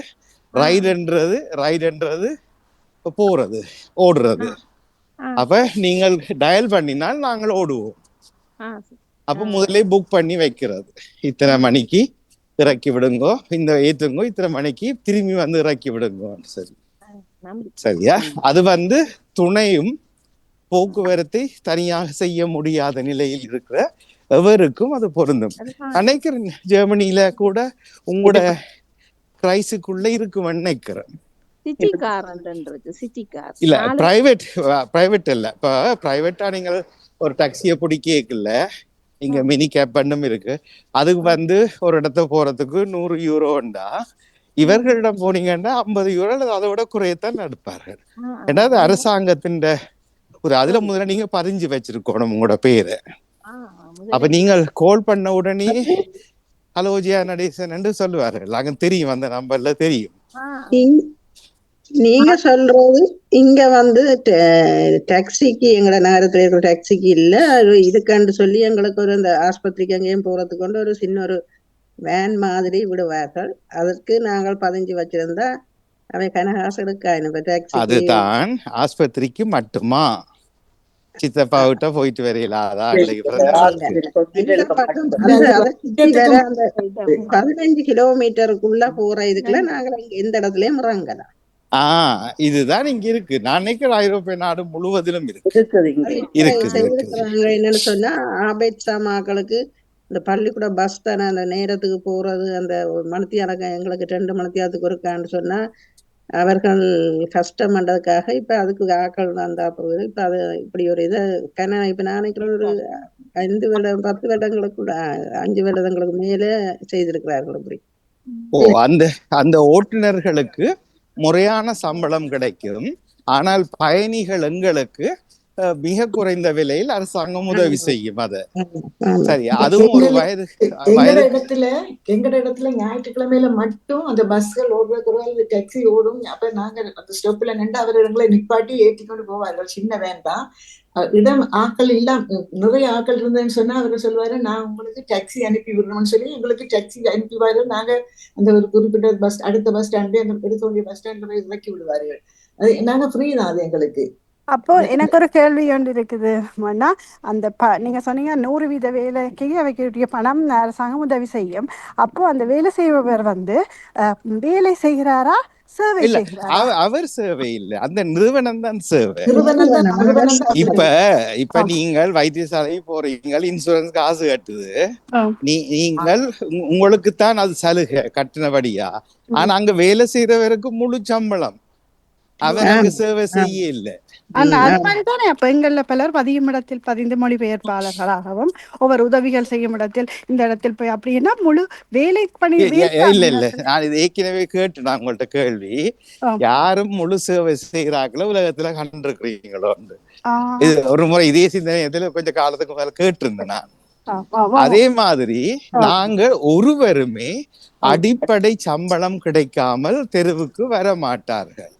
ரைடுன்றது போறது, ஓடுறது. அப்ப நீங்கள் டயல் பண்ணினால் நாங்கள் ஓடுவோம். அப்ப முதல்ல புக் பண்ணி வைக்கிறது, இத்தனை மணிக்கு இறக்கி விடுங்கோ, இந்த ஏத்துங்கோ, இத்தனை மணிக்கு திரும்பி வந்து இறக்கி விடுங்கோ. சரி, சரியா. அது வந்து துணையும் போக்குவரத்தை தனியாக செய்ய முடியாத நிலையில் இருக்கிற எவருக்கும் அது பொருந்தும். நினைக்கிறேன் ஜெர்மனியில கூட உங்களோட கிரைஸுக்குள்ள இருக்குன்னு நினைக்கிறேன். இல்ல பிரைவேட் இல்ல. இப்ப பிரைவேட்டா நீங்கள் ஒரு டாக்ஸியை பிடிக்கல, இங்க மினி கேப் பண்ணும் இருக்கு. அதுக்கு வந்து ஒரு இடத்த போறதுக்கு 100 யூரோண்டா, இவர்களிடம் போனீங்கன்னா 50 யூரோ அல்லது அதை விட குறையத்தான் நடப்பார்கள். ஏன்னா அது அரசாங்கத்தின் ஒரு அதுல முதல்ல நீங்க பதிஞ்சு வச்சிருக்கணும் உங்களோட பேரு. அப்ப நீங்கள் கால் பண்ண உடனே ஹலோ ஜியா நடேசன் என்று சொல்லுவார்கள். அங்க தெரியும், அந்த நம்பர்ல தெரியும். நீங்க சொல்றது இங்க வந்து டாக்ஸிக்கு எங்களோட நகரத்துல இருக்கிற டாக்ஸிக்கு இல்ல, இதுக்காண்டு சொல்லி எங்களுக்கு ஒரு இந்த ஆஸ்பத்திரிக்கு அங்கேயும் போறதுக்கு கொண்டு ஒரு சின்ன ஒரு வேன் மாதிரி விடுவார்கள். அதற்கு நாங்கள் பதிஞ்சு வச்சிருந்தா அவை கனகாசு எடுக்க. அதுதான் ஆஸ்பத்திரிக்கு மட்டுமா? சித்தப்பா விட்ட போயிட்டு வரையில 15 கிலோமீட்டருக்குள்ள போற இதுக்குள்ள நாங்க எந்த இடத்துலயும் இறங்கலாம். இதுதான் இங்க இருக்கு. நான் நினைக்கிறேன் ஐரோப்பிய நாடு முழுவதிலும் இருக்கு. என்னன்னு சொன்னா ஆபேட்சா மக்களுக்கு இந்த பள்ளிக்கூட பஸ் தானே அந்த நேரத்துக்கு போறது, அந்த மணித்தியானக்கம் எங்களுக்கு 2 மணித்தியானத்துக்கு இருக்கான்னு சொன்னா அவர்கள் கஷ்டம் பண்றதுக்காக இப்ப அதுக்கு ஆக்கள் வந்தா போகுது. இப்ப அது இப்படி ஒரு இதை இப்ப நான் நினைக்கிறேன் ஒரு 5 வருடம் 10 வருடங்களுக்குள்ள 5 வருடங்களுக்கு மேல செய்திருக்கிறார்கள். அப்படி அந்த ஓட்டுநர்களுக்கு முறையான சம்பளம் கிடைக்கும். ஆனால் பயணிகள் எங்களுக்கு மிக குறைந்த விலையில் அரசாங்கம் உதவி செய்யும். அத சரி, அதுவும் ஒரு வயது எங்கட இடத்துல ஞாயிற்றுக்கிழமையில மட்டும் அந்த பஸ்கள் ஓடுறது, டாக்ஸி ஓடும். அப்ப நாங்க அந்த ஸ்டாப்ல நின்று அவர் இடங்களை நிப்பாட்டி ஏற்றிக்கொண்டு போவார்கள். சின்ன வேன் தான், இடம் ஆக்கள் இல்லாம நிறைய ஆக்கள் இருந்தேன்னு சொன்னா அவர் சொல்லுவாரு, நான் உங்களுக்கு டாக்ஸி அனுப்பி விடுறோம்னு சொல்லி எங்களுக்கு டாக்ஸி அனுப்பிவாரு. நாங்க அந்த ஒரு குறிப்பிட்ட பஸ் அடுத்த பஸ் ஸ்டாண்டு அந்த எடுக்க வேண்டிய பஸ் ஸ்டாண்ட்ல போய் இறக்கி விடுவார்கள். அது நாங்க ஃப்ரீ தான் அது எங்களுக்கு. அப்போ எனக்கு ஒரு கேள்வி ஒன்று இருக்குது. அந்த நீங்க சொன்னீங்க 100% வேலைக்கு அவைக்கு பணம் அரசாங்கம் உதவி செய்யும். அப்போ அந்த வேலை செய்பவர் வந்து வேலை செய்கிறாரா, சேவை செய்கிறாரா? அவர் சேவை இல்லை, அந்த நிறுவனம் தான் சேவை. இப்ப நீங்கள் வைத்தியசாலை போறீங்க, இன்சூரன்ஸ் காசு கட்டுது, நீங்கள் உங்களுக்கு தான் அது சலுகை கட்டினபடியா. ஆனா அங்க வேலை செய்யறவருக்கு முழு சம்பளம், அவருக்கு சேவை செய்ய இல்லை. அதுதானே அப்ப எங்கள்ல பலர் பதியும் இடத்தில் பதிந்து மொழிபெயர்ப்பாளர்களாகவும் ஒவ்வொரு உதவிகள் செய்யும் இடத்தில் இந்த இடத்தில் போய் அப்படின்னா முழு வேலை பணி இல்ல. நான் இது ஏற்கனவே கேட்டு நான் உங்கள்ட்ட கேள்வி, யாரும் முழு சேவை செய்கிறாங்களோ உலகத்துல கண்டிருக்கிறீங்களோ? இது ஒரு முறை இதே சிந்தனை கொஞ்சம் காலத்துக்கு மேல கேட்டிருந்தேன் நான். அதே மாதிரி நாங்க ஒருவருமே அடிப்படை சம்பளம் கிடைக்காமல் தெருவுக்கு வர மாட்டார்கள்.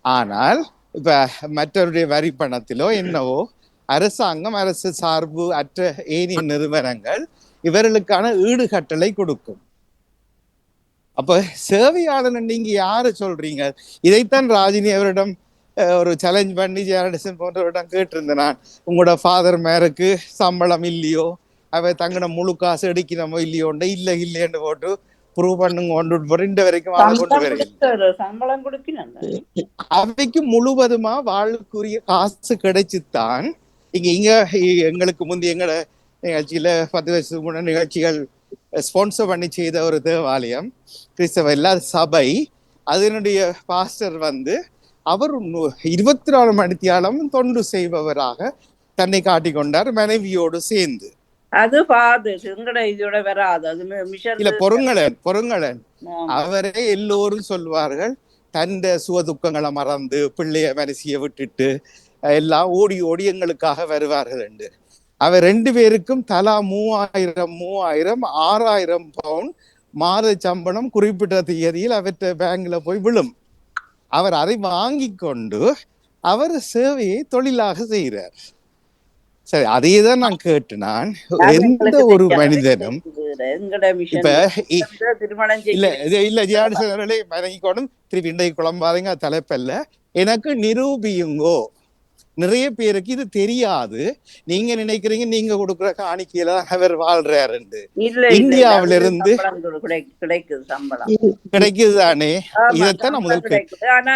ஆனால் இப்ப மற்றவருடைய வரி பணத்திலோ என்னவோ அரசாங்கம், அரசு சார்பு அற்ற ஏனைய நிறுவனங்கள் இவர்களுக்கான ஈடுகட்டளை கொடுக்கும். அப்ப சேவையாளர் நீங்க யாரு சொல்றீங்க? இதைத்தான் ராஜினி அவரிடம் ஒரு சேலஞ்ச் பண்ணி ஜெயரடிசன் போன்றவரிடம் கேட்டிருந்தேன் நான், உங்களோட ஃபாதர் மேருக்கு சம்பளம் இல்லையோ, அவ தங்கட முழு காசு எடுக்கணுமோ இல்லையோண்ட இல்லைன்னு போட்டு ப்ரூவ் பண்ணுங்க கொண்டு இந்த வரைக்கும் வாழ கொண்டு வரையில் சம்பளம் கொடுக்கணும். அவைக்கு முழுவதுமா வாழ்க்குரிய காசு கிடைச்சுத்தான் இங்க எங்களுக்கு முந்தைய எங்களோட நிகழ்ச்சியில 10 வருஷத்துக்கு முன்ன நிகழ்ச்சிகள் ஸ்பான்சர் பண்ணி செய்த ஒரு தேவாலயம், கிறிஸ்தவ இல்லாத சபை, அதனுடைய பாஸ்டர் அவர் 24 மணித்தியாலம் தொண்டு செய்பவராக தன்னை காட்டிக்கொண்டார் மனைவியோடு சேர்ந்து. அது பாது எங்கட இதோட வராது. அது இல்ல பொருங்களன் அவரே எல்லோரும் சொல்வார்கள், தந்த சுக துக்கங்களை மறந்து பிள்ளைய மனசிய விட்டுட்டு எல்லாம் ஓடி ஓடி எங்களுக்காக வருவார்கள் என்று. அவர் 2 பேருக்கும் தலா 3000 6000 பவுண்ட் மாத சம்பளம் குறிப்பிட்ட தேதியில் அவற்றை பேங்க்ல போய் விழும். அவர் அதை வாங்கி கொண்டு அவர் சேவையை தொழிலாக செய்கிறார். சரி, அதையேதான் நான் கேட்டு, நான் எந்த ஒரு மனிதனும் இப்ப இல்ல ஜியாடி மனைவிக்கோடும் திருப்பி இன்றைக்கு குழம்பாதீங்க, தலைப்பல்ல, எனக்கு நிரூபியுங்கோ. நிறைய பேருக்கு இது தெரியாது. நீங்க நினைக்கிறீங்க நீங்க கொடுக்குற காணிக்கையில அவர் வாழ்றாருன்னு. இந்தியாவில இருந்து கிடைக்குது தானே, இதைத்தான் நான் முதல் கிடைக்குது. ஆனா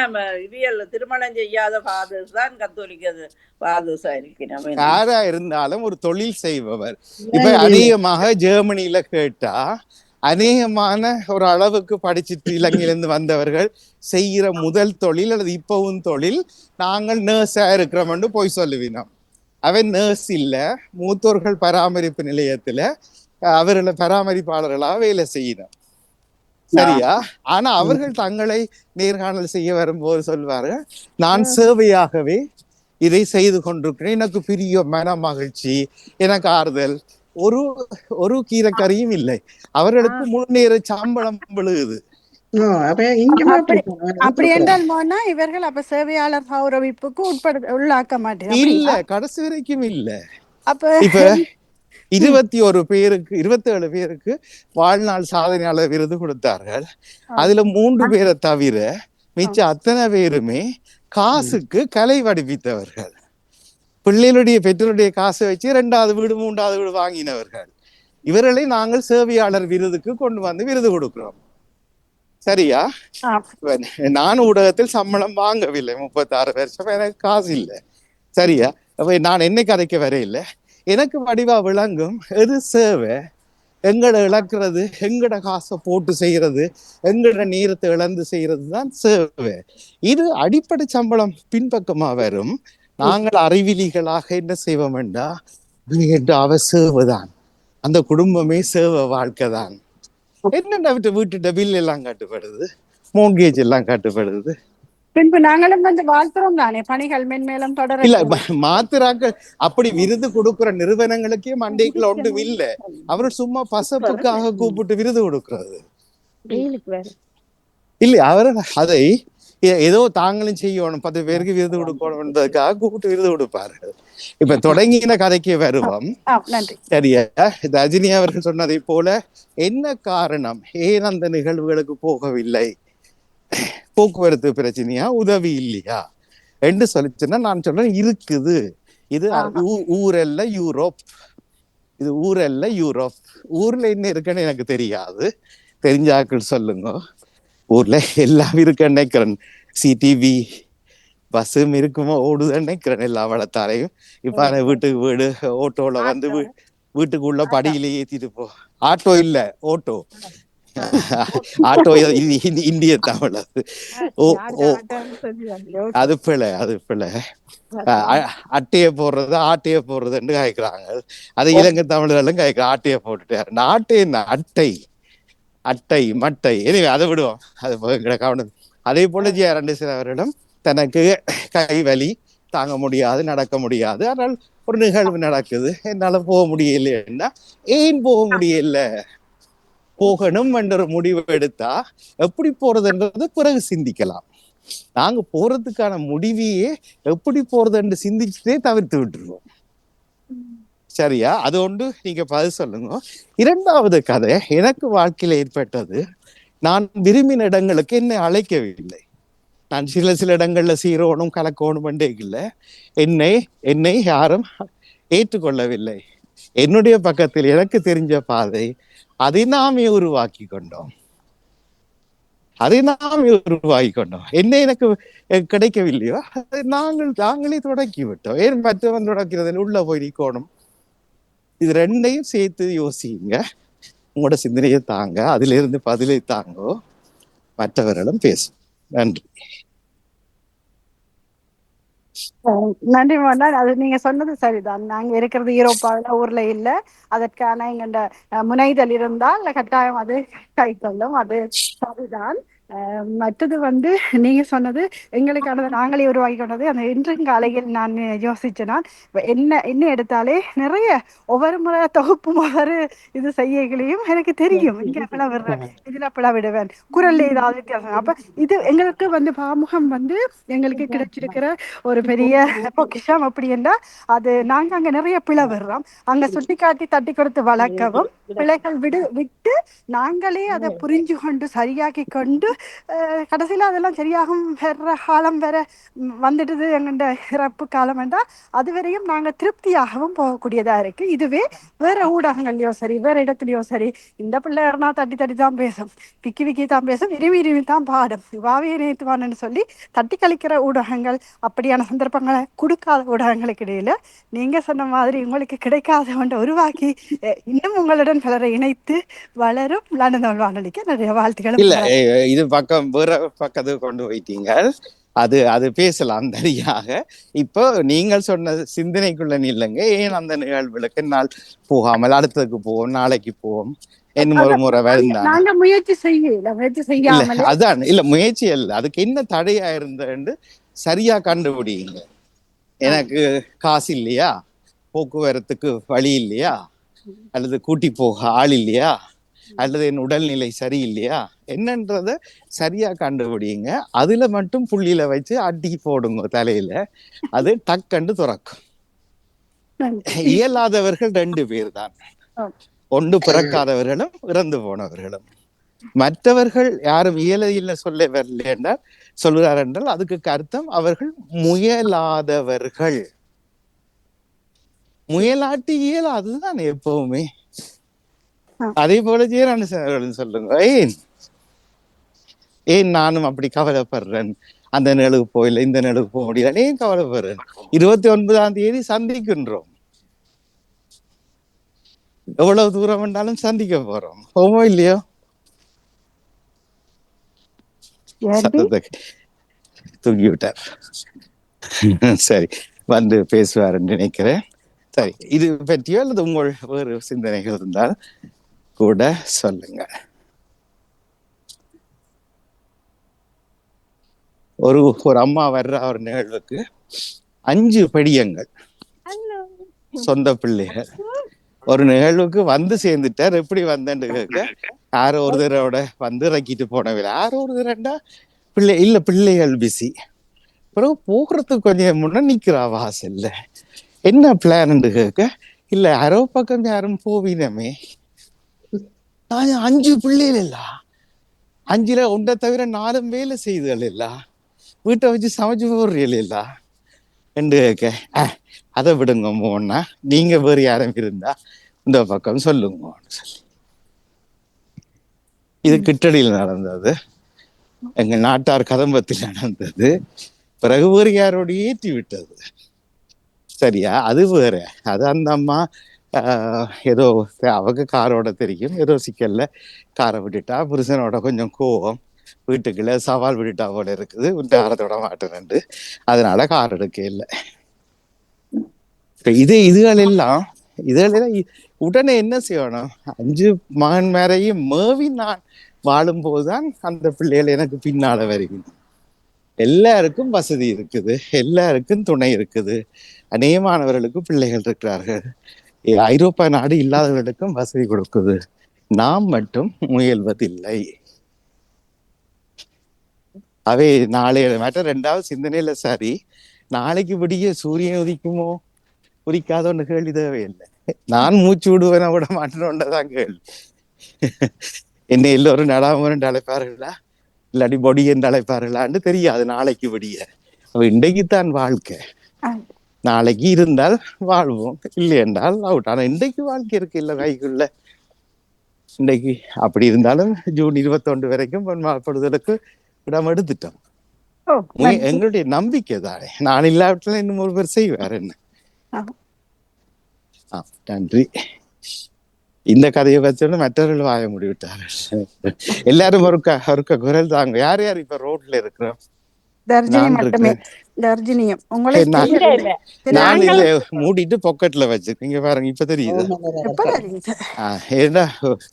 திருமணம் செய்யாத ஃபாதர்ஸ் தான் கத்தோலிக்க ஃபாதர்ஸா இருக்கிறோம். யாரா இருந்தாலும் ஒரு தொழில் செய்பவர். இப்ப அநேகமாக ஜெர்மனியில கேட்டா அநேகமான ஒரு அளவுக்கு படிச்சுட்டு இலங்கையிலிருந்து வந்தவர்கள் செய்கிற முதல் தொழில் அல்லது இப்பவும் தொழில், நாங்கள் நர்ஸா இருக்கிறோம்னு போய் சொல்லுவினோம். அவன் நர்ஸ் இல்ல, மூத்தோர்கள் பராமரிப்பு நிலையத்துல அவர்களை பராமரிப்பாளர்களாக வேலை செய்யணும். சரியா? ஆனா அவர்கள் தங்களை நேர்காணல் செய்ய வரும்போது சொல்வார்கள், நான் சேவையாகவே இதை செய்து கொண்டிருக்கிறேன், எனக்கு பெரிய மன மகிழ்ச்சி, எனக்கு ஆறுதல். ஒரு கீரைக்கறியும் இல்லை. அவர்களுக்கு முன்னேற சம்பளம் விழுகுது. அப்படி என்றால் போனா இவர்கள் அப்ப சேவையாளர் கௌரவிப்புக்கு உள்ளாக்க மாட்டேன் இல்ல, கடைசி வரைக்கும் இல்ல. இப்ப 27 பேருக்கு வாழ்நாள் சாதனையாளர் விருது கொடுத்தார்கள். அதுல 3 பேரை தவிர மிச்ச அத்தனை பேருமே காசுக்கு கலை வடிப்பித்தவர்கள். பிள்ளைகளுடைய பெற்றோருடைய காசை வச்சு 2வது வீடு 3வது வீடு வாங்கினவர்கள். இவர்களை நாங்கள் சேவையாளர் விருதுக்கு கொண்டு வந்து விருது கொடுக்கிறோம். சரியா? நான் ஊடகத்தில் சம்பளம் வாங்கவில்லை 36 வருஷம், எனக்கு காசு இல்லை. சரியா? நான் என்ன கதைக்க வரையில எனக்கு வடிவா விளங்கும் எது சேவை. எங்கட இழக்கிறது, எங்கட காசை போட்டு செய்யறது, எங்கட நேரத்தை இழந்து செய்யறது தான் சேவை. இது அடிப்படை சம்பளம் பின்பக்கமா வரும். நாங்கள் அறிவிலிகளாக என்ன செய்வோம் என்றா, அவ சேவைதான், அந்த குடும்பமே சேவை வாழ்க்கை தான். என்னென்ன வீட்டு பில் எல்லாம் கட்டுப்படுது, மோர்கேஜ் எல்லாம் கட்டுப்படுது. பின்பு நாங்களும் கொஞ்சம் வாழ்த்துறோம் தானே, பணிகள் மென்மேலும் தொடர இல்ல மாத்திராக்கள் அப்படி விருது கொடுக்குற நிறுவனங்களுக்கே மண்டைக்குள்ள ஒன்றும் இல்லை. அவரு சும்மா பசப்புக்காக கூப்பிட்டு விருது கொடுக்கறது இல்ல. அவரு அதை ஏதோ தாங்களும் செய்யணும், 10 பேருக்கு விருது கொடுக்கணும் என்பதற்காக கூப்பிட்டு விருது கொடுப்பாரு. இப்ப தொடங்கின கதைக்கு வருவோம். சரியா? ரஜினி அவர்கள் சொன்னதை போல என்ன காரணம், ஏன் அந்த நிகழ்வுகளுக்கு போகவில்லை? போக்குவரத்து பிரச்சனையா, உதவி இல்லையா என்று சொல்லிச்சுன்னா நான் சொல்றேன் இருக்குது. இது ஊரல்ல யூரோப், இது ஊரல்ல யூரோப். ஊர்ல என்ன இருக்குன்னு எனக்கு தெரியாது, தெரிஞ்சாக்கள் சொல்லுங்க. ஊர்ல எல்லாம் இருக்குன்னு நினைக்கிறேன். சிடிவி பஸ்ஸும் இருக்குமோ ஓடுதுன்னு நினைக்கிறேன் எல்லா வளத்தாரையும். இப்ப வீட்டுக்கு வீடு ஓட்டோல வந்து வீட்டுக்குள்ள படியில ஏத்திட்டு போ. ஆட்டோ இல்ல, ஓட்டோ. ஆட்டோ இந்திய தமிழ். அது பிள்ளை, அது பிள்ளை. அட்டைய போடுறது ஆட்டைய போடுறதுன்னு கேட்கிறாங்க. அது இலங்கை தமிழர்களும் கேட்கிற ஆட்டைய போட்டுட்டாரு. ஆட்டை என்ன, அட்டை அட்டை மட்டை. எனவே அதை விடுவோம், அது கவனம். அதே போல ஜெயரண்டேசன் அவரிடம் தனக்கு கை வலி தாங்க முடியாது, நடக்க முடியாது, ஆனால் ஒரு நிகழ்வு நடக்குது, என்னால போக முடியலைன்னா ஏன் போக முடியல, போகணும் என்ற ஒரு முடிவு எடுத்தா எப்படி போறதுன்றது பிறகு சிந்திக்கலாம். நாங்க போறதுக்கான முடிவையே எப்படி போறது என்று சிந்திச்சுட்டே தவிர்த்து விட்டுருவோம். சரியா? அது ஒன்று நீங்க பதில் சொல்லுங்க. 2வது கதை எனக்கு வாழ்க்கையில ஏற்பட்டது. நான் விரும்பின இடங்களுக்கு என்னை அழைக்கவில்லை. நான் சில இடங்கள்ல சீரோனும் கலக்கோணும் இல்லை. என்னை என்னை யாரும் ஏற்றுக்கொள்ளவில்லை. என்னுடைய பக்கத்தில் எனக்கு தெரிஞ்ச பாதை, அதை நாமே உருவாக்கி கொண்டோம். என்ன எனக்கு கிடைக்கவில்லையோ அதை நாங்களே தொடக்கி விட்டோம். ஏன் மற்றவன் தொடக்கிறதில் உள்ள போய் நிற்கணும்? இது ரெண்டையும் சேர்த்து யோசிங்க. உங்களோட சிந்தனையை தாங்க, அதுல இருந்து பதிலை தாங்கோ, மற்றவர்களும் பேசும். நன்றி. நன்றி மோகன். அது நீங்க சொன்னது சரிதான். நாங்க இருக்கிறது யூரோப்பாவில, ஊர்ல இல்ல. அதற்கான எங்கண்ட முனைதல் இருந்தால் கட்டாயம் அது கை கொள்ளும். அது சரிதான். மற்றது நீங்க சொன்னது எங்களுக்கானது நாங்களே உருவாக்கி கொண்டது. அந்த இன்றும் காலையில் நான் யோசிச்சேன்னா, என்ன எடுத்தாலே நிறைய ஒவ்வொரு முறை தொகுப்பும் ஒவ்வொரு இது செய்யகளையும் எனக்கு தெரியும். இங்க பிளவிடுறேன், இதுல பிளவிடுவேன், குரல்ல ஏதாவது வித்தியாசம். அப்ப இது எங்களுக்கு பாமுகம் எங்களுக்கு கிடைச்சிருக்கிற ஒரு பெரிய பொக்கிஷம். அப்படி என்றா அது நாங்க அங்க நிறைய பிளவிடுறோம். அங்க சுட்டி காட்டி தட்டி கொடுத்து வளர்க்கவும், பிள்ளைகள் விட்டு நாங்களே அதை புரிஞ்சு கொண்டு சரியாக்கி கொண்டு கடைசியில அதெல்லாம் சரியாகும் வேற காலம் வேற வந்துடுது. எங்கண்ட இறப்பு காலம் என்றால் அதுவரையும் நாங்க திருப்தியாகவும் போகக்கூடியதா இருக்கு. இதுவே வேற ஊடகங்கள்லயோ சரி, வேற இடத்துலயோ சரி, இந்த பிள்ளைனா தட்டி தட்டி தான் பேசும், விக்கி தான் பேசும், விரும்பி தான் பாடும், வாவே நேத்துவான்னு சொல்லி தட்டி கழிக்கிற ஊடகங்கள், அப்படியான சந்தர்ப்பங்களை கொடுக்காத ஊடகங்களுக்கு இடையில நீங்க சொன்ன மாதிரி உங்களுக்கு கிடைக்காத ஒன்றை உருவாக்கி இன்னும் உங்களுடன் பலரை இணைத்து வளரும் லண்டன் வானொலிக்கு நிறைய வாழ்த்துக்கள். இல்ல, இது பக்கம் வேற பக்கத்துக்கு கொண்டு போயிட்டீங்க. அது பேசலாம் தனியாக. இப்போ நீங்கள் சொன்ன சிந்தனைக்குள்ள நில்லுங்க. ஏன் அந்த நிகழ்வுகளுக்கு நாள் போகாமல் அடுத்ததுக்கு போவோம், நாளைக்கு போவோம், இன்னும் ஒரு முறை நாங்க முயற்சி செய்யாமல் அதான் இல்ல முயற்சி அல்ல, அதுக்கு என்ன தடையா இருந்தது சரியா கண்டுபிடிங்க. எனக்கு காசு இல்லையா, போக்குவரத்துக்கு வழி இல்லையா, அல்லது கூட்டி போக ஆள் இல்லையா, அல்லது என் உடல்நிலை சரியில்லையா, என்னன்றத சரியா கண்டுபிடிங்க. அதுல மட்டும் புள்ளியில வச்சு அடி போடுங்க தலையில, அது டக்கண்டு துறக்கும். இயலாதவர்கள் 2 பேர் தான். ஒன்று பிறக்காதவர்களும் இறந்து போனவர்களும். மற்றவர்கள் யாரும் இயல சொல்ல வரல என்றால் சொல்கிறார் என்றால் அதுக்கு அர்த்தம் அவர்கள் முயலாதவர்கள். முயலாட்டி இயலாதுதான் எப்பவுமே. அதே போல ஜீரான சொல்லுங்க, ஏன் நானும் அப்படி கவலைப்படுறேன், அந்த நிலவுக்கு போயில இந்த நிலவுக்கு போக முடியல, ஏன் கவலைப்படுறேன்? 29ஆம் தேதி சந்திக்கின்றோம். எவ்வளவு தூரம் வேண்டாலும் சந்திக்க போறோம், போமோ இல்லையோ? தூங்கி விட்டார். சரி, பேசுவாருன்னு நினைக்கிறேன். சரி, இது பற்றியோ அல்லது உங்கள் வேறு சிந்தனைகள் இருந்தால் கூட சொல்லுங்க. ஒரு அம்மா வர்ற ஒரு நிகழ்வுக்கு 5 படியங்கள், சொந்த பிள்ளைகள். ஒரு நிகழ்வுக்கு சேர்ந்துட்டார். எப்படி வந்தேன்னு கேட்க, யாரோ ஒரு தடவை இறக்கிட்டு போனவில்லை. யாரோ ஒரு தடவை பிள்ளைகள் பிஸி. பிறகு போகிறதுக்கு கொஞ்சம் முன்ன நிக்கிறா வாசல்ல. என்ன பிளான் கேட்க, இல்ல யாரோ பக்கம் யாரும் போவீனமே. 5 பிள்ளைகள் இல்ல, 5ல ஒன்றை தவிர 4 வேலை செய்துகள் இல்ல, வீட்டை வச்சு சமைச்சு போடுறீர்கள் இல்ல என்று கேட்க, அதை விடுங்க போனா, நீங்க வேறு யாரும் இருந்தா இந்த பக்கம் சொல்லுங்கன்னு சொல்லி. இது கிட்டடியில் நடந்தது, எங்க நாட்டார் கதம்பத்தில் நடந்தது. பிறகு வேறு யாரோட ஏற்றி விட்டது. சரியா? அது வேற. அது அந்த அம்மா ஏதோ அவங்க காரோட தெரியும், ஏதோ சிக்கல்ல காரை விட்டுட்டா, புருஷனோட கொஞ்சம் கோவம், வீட்டுக்குள்ள சவால் விட்டுட்டா போல இருக்குது, காரத்தோட மாட்டேன்னு, அதனால கார் எடுக்க இல்லை. இதுகளெல்லாம் உடனே என்ன செய்யணும்? 5 மகன் மேரையும் மேவி நான் வாழும் போதுதான் அந்த பிள்ளைகள் எனக்கு பின்னால வருகிறது. எல்லாருக்கும் வசதி இருக்குது, எல்லாருக்கும் துணை இருக்குது, அநேகமானவர்களுக்கு பிள்ளைகள் இருக்கிறார்கள். ஐரோப்பா நாடு இல்லாதவர்களுக்கும் வசதி கொடுக்குது. நாம் மட்டும் முயல்வதில்லை. அவை நாளைய மேட்டர். 2வது சிந்தனையில சரி, நாளைக்கு விடிய சூரியன் உதிக்குமோ உதிக்காதோன்னு கேள்வி தேவையில்லை. நான் மூச்சு விடுவேன விட மாட்டேன்தான் கேள்வி. என்ன எல்லோரும் நடாமன்னு அழைப்பார்களா? இல்லாட்டி பொடி என்று அழைப்பார்களான்னு தெரியாது நாளைக்கு விடிய. அப்ப இன்றைக்குத்தான் வாழ்க்கை. நாளைக்கு இருந்தால் வாழ்வோம், இல்லை என்றால் அவுட். ஆனா இன்றைக்கு வாழ்க்கை இருக்கு இல்ல கைக்குள்ள. இன்றைக்கு அப்படி இருந்தாலும் ஜூன் 21 வரைக்கும் பொன்மாப்படுதலுக்கு இடம் எடுத்துட்டோம். எங்களுடைய நம்பிக்கை தானே. நான் இல்லாவிட்டாலும் இன்னும் ஒருவர் செய்வார் என்ன. நன்றி. இந்த கதையை வச்சோன்னு மற்றவர்கள் வாய முடிவிட்டார்கள். எல்லாரும் ஒருக்க குரல் தாங்க. யார் யார் இப்ப ரோட்ல இருக்கிறோம்? நான் இதை மூடிட்டு பாக்கெட்ல வச்சிருக்கீங்க பாருங்க, இப்ப தெரியுது. ஏன்னா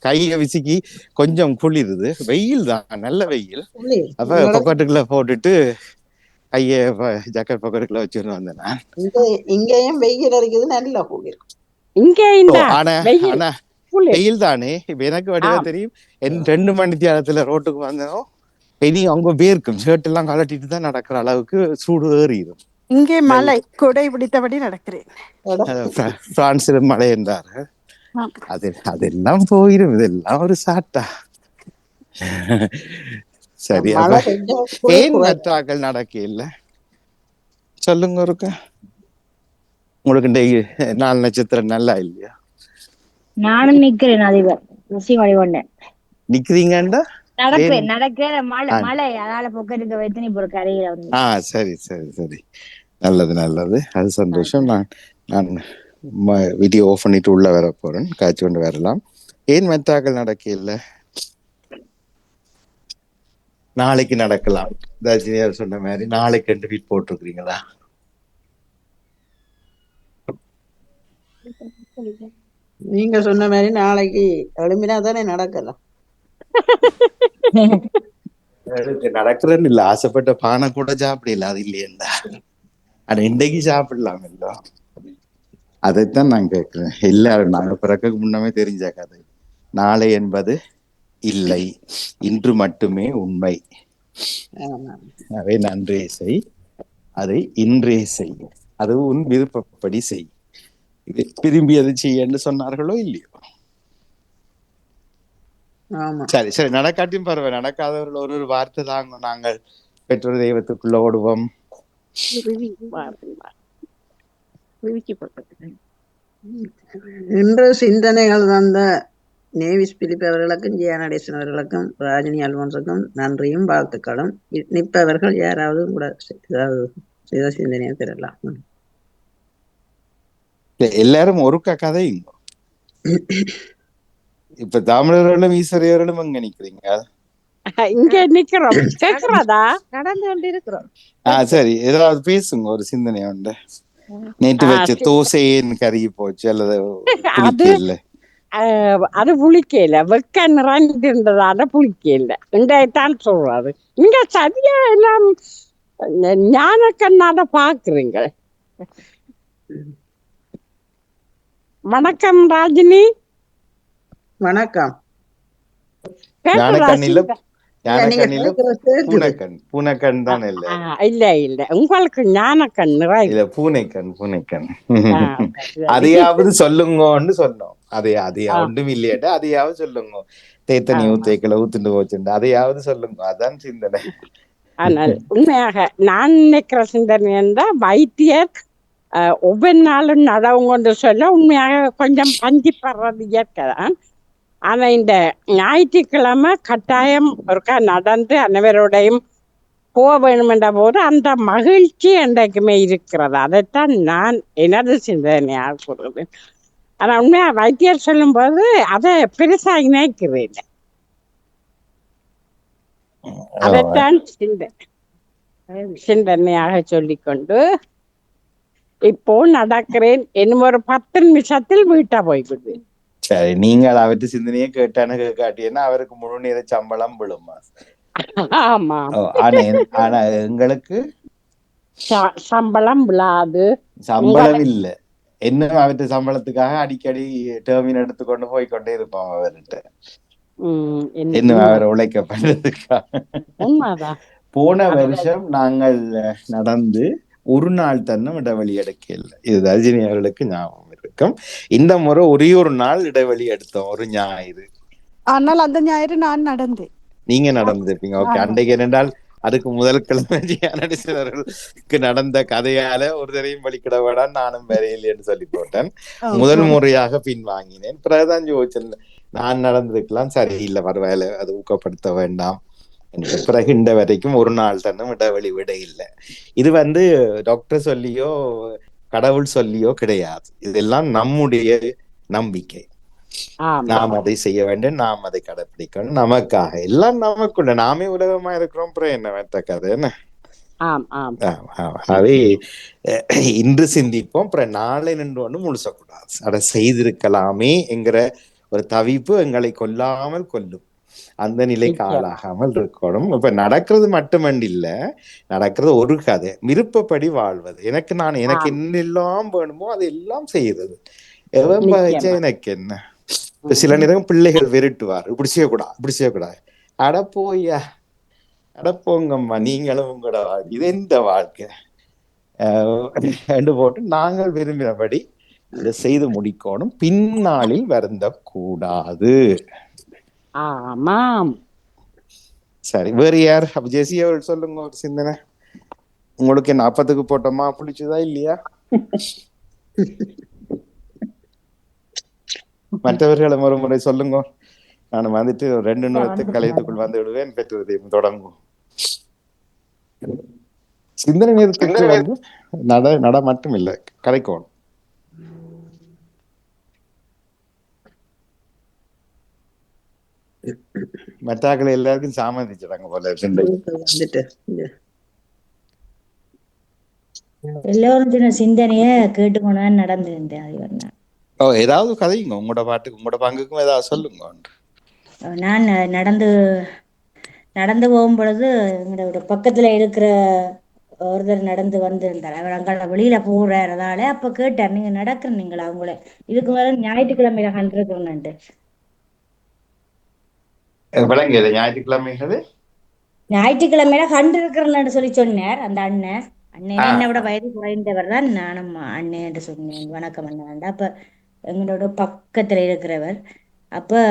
கைய விசிக்கி கொஞ்சம் குளிருது, வெயில் தான், நல்ல வெயில். அப்ப பாக்கெட்டுக்குள்ள போட்டுட்டு கைய ஜாக்கெட் பாக்கெட்டுக்குள்ள வச்சுன்னு வந்தேன். இங்கேயும் வெயில் இருக்குது, நல்ல குளிர். ஆனா வெயில் தானே. இப்ப எனக்கு வடிவா தெரியும். 2 மணி தியானத்துல ரோட்டுக்கு வந்தோம், இனி அவங்க வேர்க்கும், ஷர்ட் எல்லாம் கலட்டிட்டு தான் நடக்கிற அளவுக்கு சூடு ஏறிடும். இங்கே மழை கொடை பிடித்தபடி நடக்கிறேன். பிரான்சில் மழை என்றார்கள். அதெல்லாம் போயிடும், இதெல்லாம் ஒரு சாட்டா. சரி, ஏன் மற்றாக்கள் நடக்க இல்லை சொல்லுங்க ஒருக்க. உங்களுக்கு 4 நட்சத்திரம் நல்லா இல்லையா? நானும் நிக்கிறேன் அதிபர் நிக்கிறீங்கண்டா நடக்கிறேன் மழை அதனால பொக்கெட்டுக்கு வைத்து நீ ஒரு கரையில வந்து. சரி சரி சரி, நல்லது நல்லது, அது சந்தோஷம். நான் வீடியோ ஆஃப் பண்ணிட்டு உள்ள வர போறேன், காய்ச்சி கொண்டு வரலாம். ஏன் மெத்தாக்கள் நடக்க இல்லை? நாளைக்கு நடக்கலாம். தர்ஜினியார் சொன்ன மாதிரி நாளைக்கு 2 வீட் போட்டிருக்கிறீங்களா? நீங்க சொன்ன மாதிரி நாளைக்கு எழுமினா தானே நடக்கலாம். நடக்கிறேன்னு இல்ல, ஆசைப்பட்ட பானை கூட சாப்பிடல, அது இல்லையா? ஆனா இன்றைக்கு சாப்பிடலாம் இல்ல, அதைத்தான் நான் கேட்கிறேன். எல்லாரும் நாங்க பிறக்க முன்னமே தெரிஞ்ச கதை. நாளை என்பது இல்லை, இன்று மட்டுமே உண்மை. அவை நன்றே செய், அதை இன்றே செய், அது உன் விருப்பப்படி செய், இது விரும்பியது செய்யன்னு சொன்னார்களோ இல்லையோ? சரி சரி, நடக்காட்டியும் பரவாயில்ல. நடக்காதவர்கள் ஒரு வார்த்தை தாங்க, நாங்கள் பெற்றோர் தெய்வத்துக்குள்ள ஓடுவோம். இன்று சிந்தனைகள் தந்த நேவிஸ் பிலிப் அவர்களுக்கும் ஜியானடேசன் அவர்களுக்கும் ராஜினி அல்போன்ஸுக்கும் நன்றியும் வாழ்த்துக்களும். நிற்பவர்கள் யாராவது கூட ஏதாவது சிந்தனையை பெறலாம். எல்லாரும் ஒரு கதையும் இப்ப தமிழர்களும் ஈஸ்வரியர்களும் அங்க நிக்கிறீங்க, இங்க நிக்கிறோம், கேக்குறதா நடந்து கொண்டு இருக்கிறோம். சரி, ஏதாவது பேசுங்க, ஒரு சிந்தனை உண்டு. நேற்று வச்ச தோசைன்னு கருகி போச்சு அல்லது புளிக்கல? அது புளிக்கல, வெக்க நிறைந்திருந்ததால புளிக்கல. இன்றையத்தான் சொல்றாரு. நீங்க சரியா எல்லாம் ஞானக்கண்ணால பாக்குறீங்க. வணக்கம் ராஜினி. வணக்கம். பூனைக்கண் தான் இல்ல இல்ல இல்ல, உங்களுக்கு ஞானக்கண் இல்ல, பூனைக்கண் பூனைக்கண். அதையாவது சொல்லுங்கன்னு சொன்னோம். அதையா ஒன்றும் இல்லையாட்டா அதையாவது சொல்லுங்க. தேத்தனி ஊத்தேக்கல ஊத்துட்டு போச்சுண்டு அதையாவது சொல்லுங்க, அதான் சிந்தனை. ஆனால் உண்மையாக நான் நினைக்கிற சிந்தனை என்றால் வைத்தியர் ஒவ்வொரு நாளும் நடவுங்கன்னு சொல்ல உண்மையாக கொஞ்சம் பஞ்சிப்படுறது இயற்கை தான். ஆனா இந்த ஞாயிற்றுக்கிழமை கட்டாயம் ஒருக்கா நடந்து அனைவரோடையும் போக வேணுமென்ற போது அந்த மகிழ்ச்சி என்றைக்குமே இருக்கிறது. அதைத்தான் நான் எனது சிந்தனையாக சொல்றது. ஆனா உண்மையா வைத்தியர் சொல்லும் போது அதை பெருசா நினைக்கிறேன். அதைத்தான் சிந்தனையாக சொல்லிக்கொண்டு இப்போ நடக்கிறேன். இன்னும் ஒரு 10 நிமிஷத்தில் வீட்டா போய்விடுது. சரி, நீங்கள் அவற்றை சிந்தனையே கேட்டானு கேட்காட்டியன்னா அவருக்கு முழு நேர சம்பளம் விழுமா? ஆமா, ஆனா எங்களுக்கு சம்பளம் விழாது. சம்பளம் இல்ல, என்ன அவற்றை சம்பளத்துக்காக அடிக்கடி டெர்மின் எடுத்துக்கொண்டு போய்கொண்டே இருப்போம் அவர்கிட்ட. இன்னும் அவரை உழைக்க பண்றதுக்காக. போன வருஷம் நாங்கள் நடந்து ஒரு நாள் தன்னும் இடைவெளி எடுக்கல. இது ரஜினி அவர்களுக்கு ஞாபகம் இருக்கும். இந்த முறை ஒரே ஒரு நாள் இடைவெளி எடுத்தோம், ஒரு ஞாயிறு. ஆனால் அந்த ஞாயிறு நான் நடந்தேன். நீங்க நடந்திருப்பீங்க. ஓகே, அன்றைக்கு என்னென்றால் அதுக்கு முதல் கிழமை நடிசர்களுக்கு நடந்த கதையால ஒரு தரையும் வலிக்கிட வேடாம் நானும் வரையில்லைன்னு சொல்லி போட்டேன். முதல் முறையாக பின் வாங்கினேன். பிறகுதான் யோசிச்சேன், நான் நடந்திருக்கலாம், சரி இல்ல பரவாயில்ல, அது ஊக்கப்படுத்த வேண்டாம். பிறகு இந்த வரைக்கும் ஒரு நாள் தன்னும் இடைவெளி விட இல்லை. இது டாக்டர் சொல்லியோ கடவுள் சொல்லியோ கிடையாது. இதெல்லாம் நம்முடைய நம்பிக்கை. நாம் அதை செய்ய வேண்டும், நாம் அதை கடைபிடிக்கணும், நமக்காக எல்லாம் நமக்குள்ள நாமே உலகமா இருக்கிறோம். அப்புறம் என்ன மற்ற கதை என்ன? அதை இன்று சிந்திப்போம், அப்புறம் நாளை நின்று ஒன்று முழுசக்கூடாது. அதை செய்திருக்கலாமே என்கிற ஒரு தவிப்பு எங்களை கொல்லாமல் கொல்லும். அந்த நிலைக்கு ஆளாகாமல் இருக்கணும். இப்ப நடக்கிறது மட்டுமண்டு இல்ல, நடக்கிறது ஒரு கதை. விருப்பப்படி வாழ்வது. எனக்கு என்னெல்லாம் வேணுமோ அது எல்லாம் செய்யறது. எனக்கு என்ன, சில நேரம் பிள்ளைகள் விரட்டுவார், இப்படி செய்யக்கூடாது, இப்படி செய்யக்கூடாது. அடப்போய்யா, அடப்போங்கம்மா, நீங்களும் உங்களோட வாழ்க்கை, இது எந்த வாழ்க்கை என்று போட்டு நாங்கள் விரும்பினபடி இதை செய்து முடிக்கணும். பின்னாளில் வருந்த கூடாது. ஆமாம். சரி, வேறு யார்? அப்ப ஜெசி அவர்கள் சொல்லுங்க ஒரு சிந்தனை. உங்களுக்கு என்ன அப்பத்துக்கு போட்டோமா, புளிச்சுதா இல்லையா? மற்றவர்களை மறுமுறை சொல்லுங்க. நான் 2 நிமிடத்துக்கு கலையத்துக்குள் வந்து விடுவேன். பெற்றதையும் தொடங்கும். சிந்தனை நேரத்துக்கு நட மட்டும் இல்லை, கலைக்கோணும். மற்றாக்களை எல்லாருக்கும் சாமந்திச்சிடாங்க போல. எல்லோரும் சின்ன சிந்தனைய கேட்டுக்கொண்டு நடந்திருந்தேன். ஏதாவது கதைங்க, உங்களோட பாட்டுக்கு உங்களோட பங்குக்கும் ஏதாவது சொல்லுங்க. நான் நடந்து போகும் பொழுது எங்களோட பக்கத்துல இருக்கிற ஒருத்தர் நடந்து வந்திருந்தார். அவர் அங்கே வெளியில போறதால அப்ப கேட்டார், நீங்க நடக்கிறீங்களா? அவங்கள இதுக்கு மேல ஞாயிற்றுக்கிழமையில கண்டிருக்கிறேன்ட்டு. ஞாயிற்றுக்கிழமையில கண்டிருக்கிறேன்னு சொல்லி சொன்னார் அந்த அண்ணன். என்னை விட வயது குறைந்தவர் தான். நானும் அண்ணன் என்று சொன்னேன், வணக்கம் அண்ணன். அப்ப எங்களோட பக்கத்துல இருக்கிறவர். அப்ப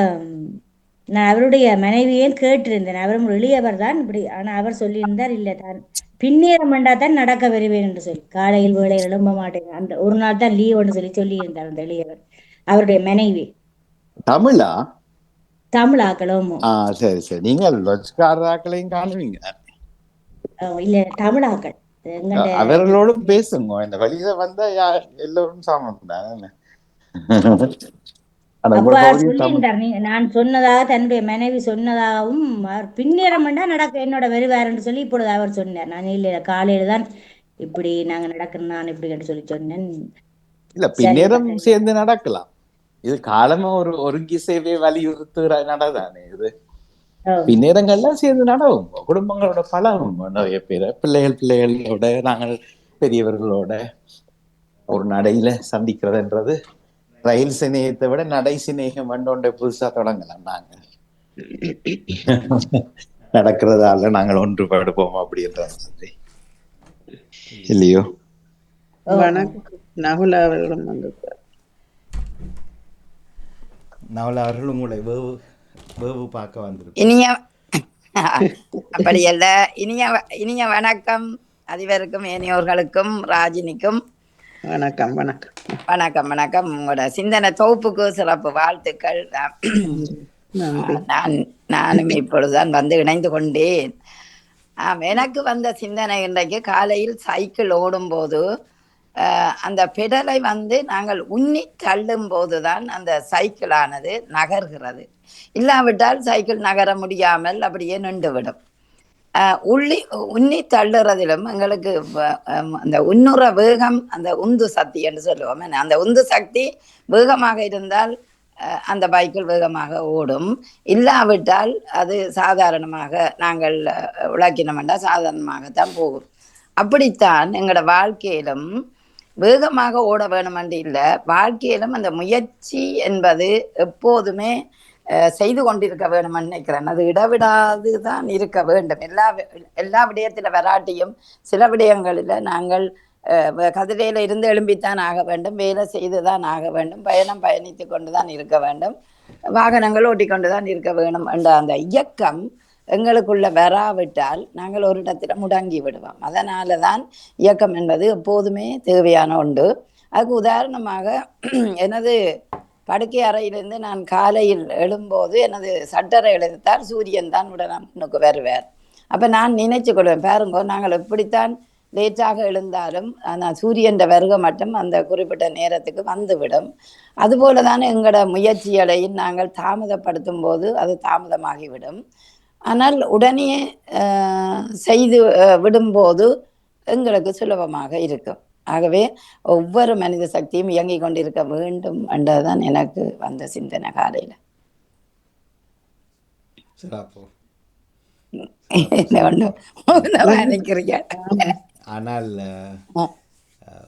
நான் அவருடைய மனைவியும் கேட்டிருந்தேன். அவரும் எளியவர் தான் இப்படி. ஆனா அவர் சொல்லியிருந்தார், இல்ல தான் பின்னேறம் வேண்டா தான் நடக்க வருவேன் என்று சொல்லி, காலையில் வேளையில் எழும்ப மாட்டேங்க, அந்த ஒரு நாள் தான் லீவுன்னு சொல்லி இருந்தார் அந்த எளியவர். அவருடைய மனைவி தமிழாக்களும். சரி சரி, நீங்கள் காணுவீங்க இல்ல தமிழாக்கள் அவர்களோடும் பேசுங்க. இந்த வழியில வந்தா எல்லோரும் சாமம் தானே. நான் சொன்னதாக தன்னுடைய மனைவி சொன்னதாகவும் அவர் பின்னேறம் வேண்டா நடக்க என்னோட வருவாருன்னு சொல்லி இப்பொழுது அவர் சொன்னார். நான் இல்ல காலையில தான் இப்படி நாங்க நடக்கிறோம், நான் இப்படி சொல்லி சொன்னேன். இல்ல, பின்னேறம் சேர்ந்து நடக்கலாம். இது காலமா ஒருங்கி சேவை வலியுறுத்துகிற நடதானே இது. பின்னேரங்கள்லாம் சேர்ந்து நடவும், குடும்பங்களோட பழகும். நிறைய பேர் பிள்ளைகளோட, நாங்கள் பெரியவர்களோட ஒரு நடையில சந்திக்கிறதுன்றது ரயில் சிநேகத்தை விட நடை சிநேகம் ஒன்றை புதுசா தொடங்கலாம். நாங்க நடக்கிறதால நாங்கள் ஒன்றுபடுவோம் அப்படின்ற மாதிரி இல்லையோ? வணக்கம். நகுலா அவர்களும் வந்திருக்கார். நகுலா அவர்கள் உங்களை வேவு பார்க்க வந்திருக்கார். இனிய அப்படியல்ல, இனிய வணக்கம் அதிபருக்கும் ஏனையோர்களுக்கும் ராஜினிக்கும் வணக்கம். வணக்கம் வணக்கம் வணக்கம். உங்களோட சிந்தனை தொகுப்புக்கு சிறப்பு வாழ்த்துக்கள். நானும் இப்பொழுதுதான் வந்து இணைந்து கொண்டேன். எனக்கு வந்த சிந்தனை, இன்றைக்கு காலையில் சைக்கிள் ஓடும் போது அந்த பெடலை நாங்கள் உன்னி தள்ளும் போதுதான் அந்த சைக்கிளானது நகர்கிறது. இல்லாவிட்டால் சைக்கிள் நகர முடியாமல் அப்படியே நின்றுவிடும். உன்னி தள்ளுறதிலும் எங்களுக்கு அந்த உன்னுற வேகம், அந்த உந்து சக்தி என்று சொல்லுவோம். அந்த உந்து சக்தி வேகமாக இருந்தால் அந்த பைக்கில் வேகமாக ஓடும். இல்லாவிட்டால் அது சாதாரணமாக நாங்கள் உழைக்கணும் என்றால் சாதாரணமாகத்தான் போகும். அப்படித்தான் எங்களோட வாழ்க்கையிலும் வேகமாக ஓட வேணுமென்று இல்லை, வாழ்க்கையிலும் அந்த முயற்சி என்பது எப்போதுமே செய்து கொண்டிருக்க வேணும்னு நினைக்கிறேன். அது இடவிடாது தான் இருக்க வேண்டும். எல்லா விடயத்தில் வராட்டியும் சில விடயங்களில் நாங்கள் கதிரையில் இருந்து எழும்பித்தான் ஆக வேண்டும், வேலை செய்து தான் ஆக வேண்டும், பயணித்து கொண்டு தான் இருக்க வேண்டும், வாகனங்கள் ஓட்டிக்கொண்டு தான் இருக்க வேணும் என்ற அந்த இயக்கம் எங்களுக்குள்ள வராவிட்டால் நாங்கள் ஒரு இடத்துல முடங்கி விடுவோம். அதனால தான் இயக்கம் என்பது எப்போதுமே தேவையான ஒன்று. அதுக்கு உதாரணமாக எனது படுக்கை அறையிலிருந்து நான் காலையில் எழும்போது எனது சட்டரை எழுந்தால் சூரியன் தான் உடனே முன்னுக்கு வருவார். அப்போ நான் நினைச்சு கொள்வேன், பாருங்க நாங்கள் எப்படித்தான் லேட்டாக எழுந்தாலும் ஆனால் சூரியன் வருகை மட்டும் அந்த குறிப்பிட்ட நேரத்துக்கு வந்துவிடும். அதுபோல தானே எங்களோட முயற்சிகளையும் நாங்கள் தாமதப்படுத்தும் போது அது தாமதமாகிவிடும். ஆனால் உடனே செய்து விடும்போது எங்களுக்கு சுலபமாக இருக்கும். ஆகவே ஒவ்வொரு மனித சக்தியும் இயங்கிக் கொண்டிருக்க வேண்டும் என்றதுதான் எனக்கு வந்த சிந்தனை காலையில். ஆனால்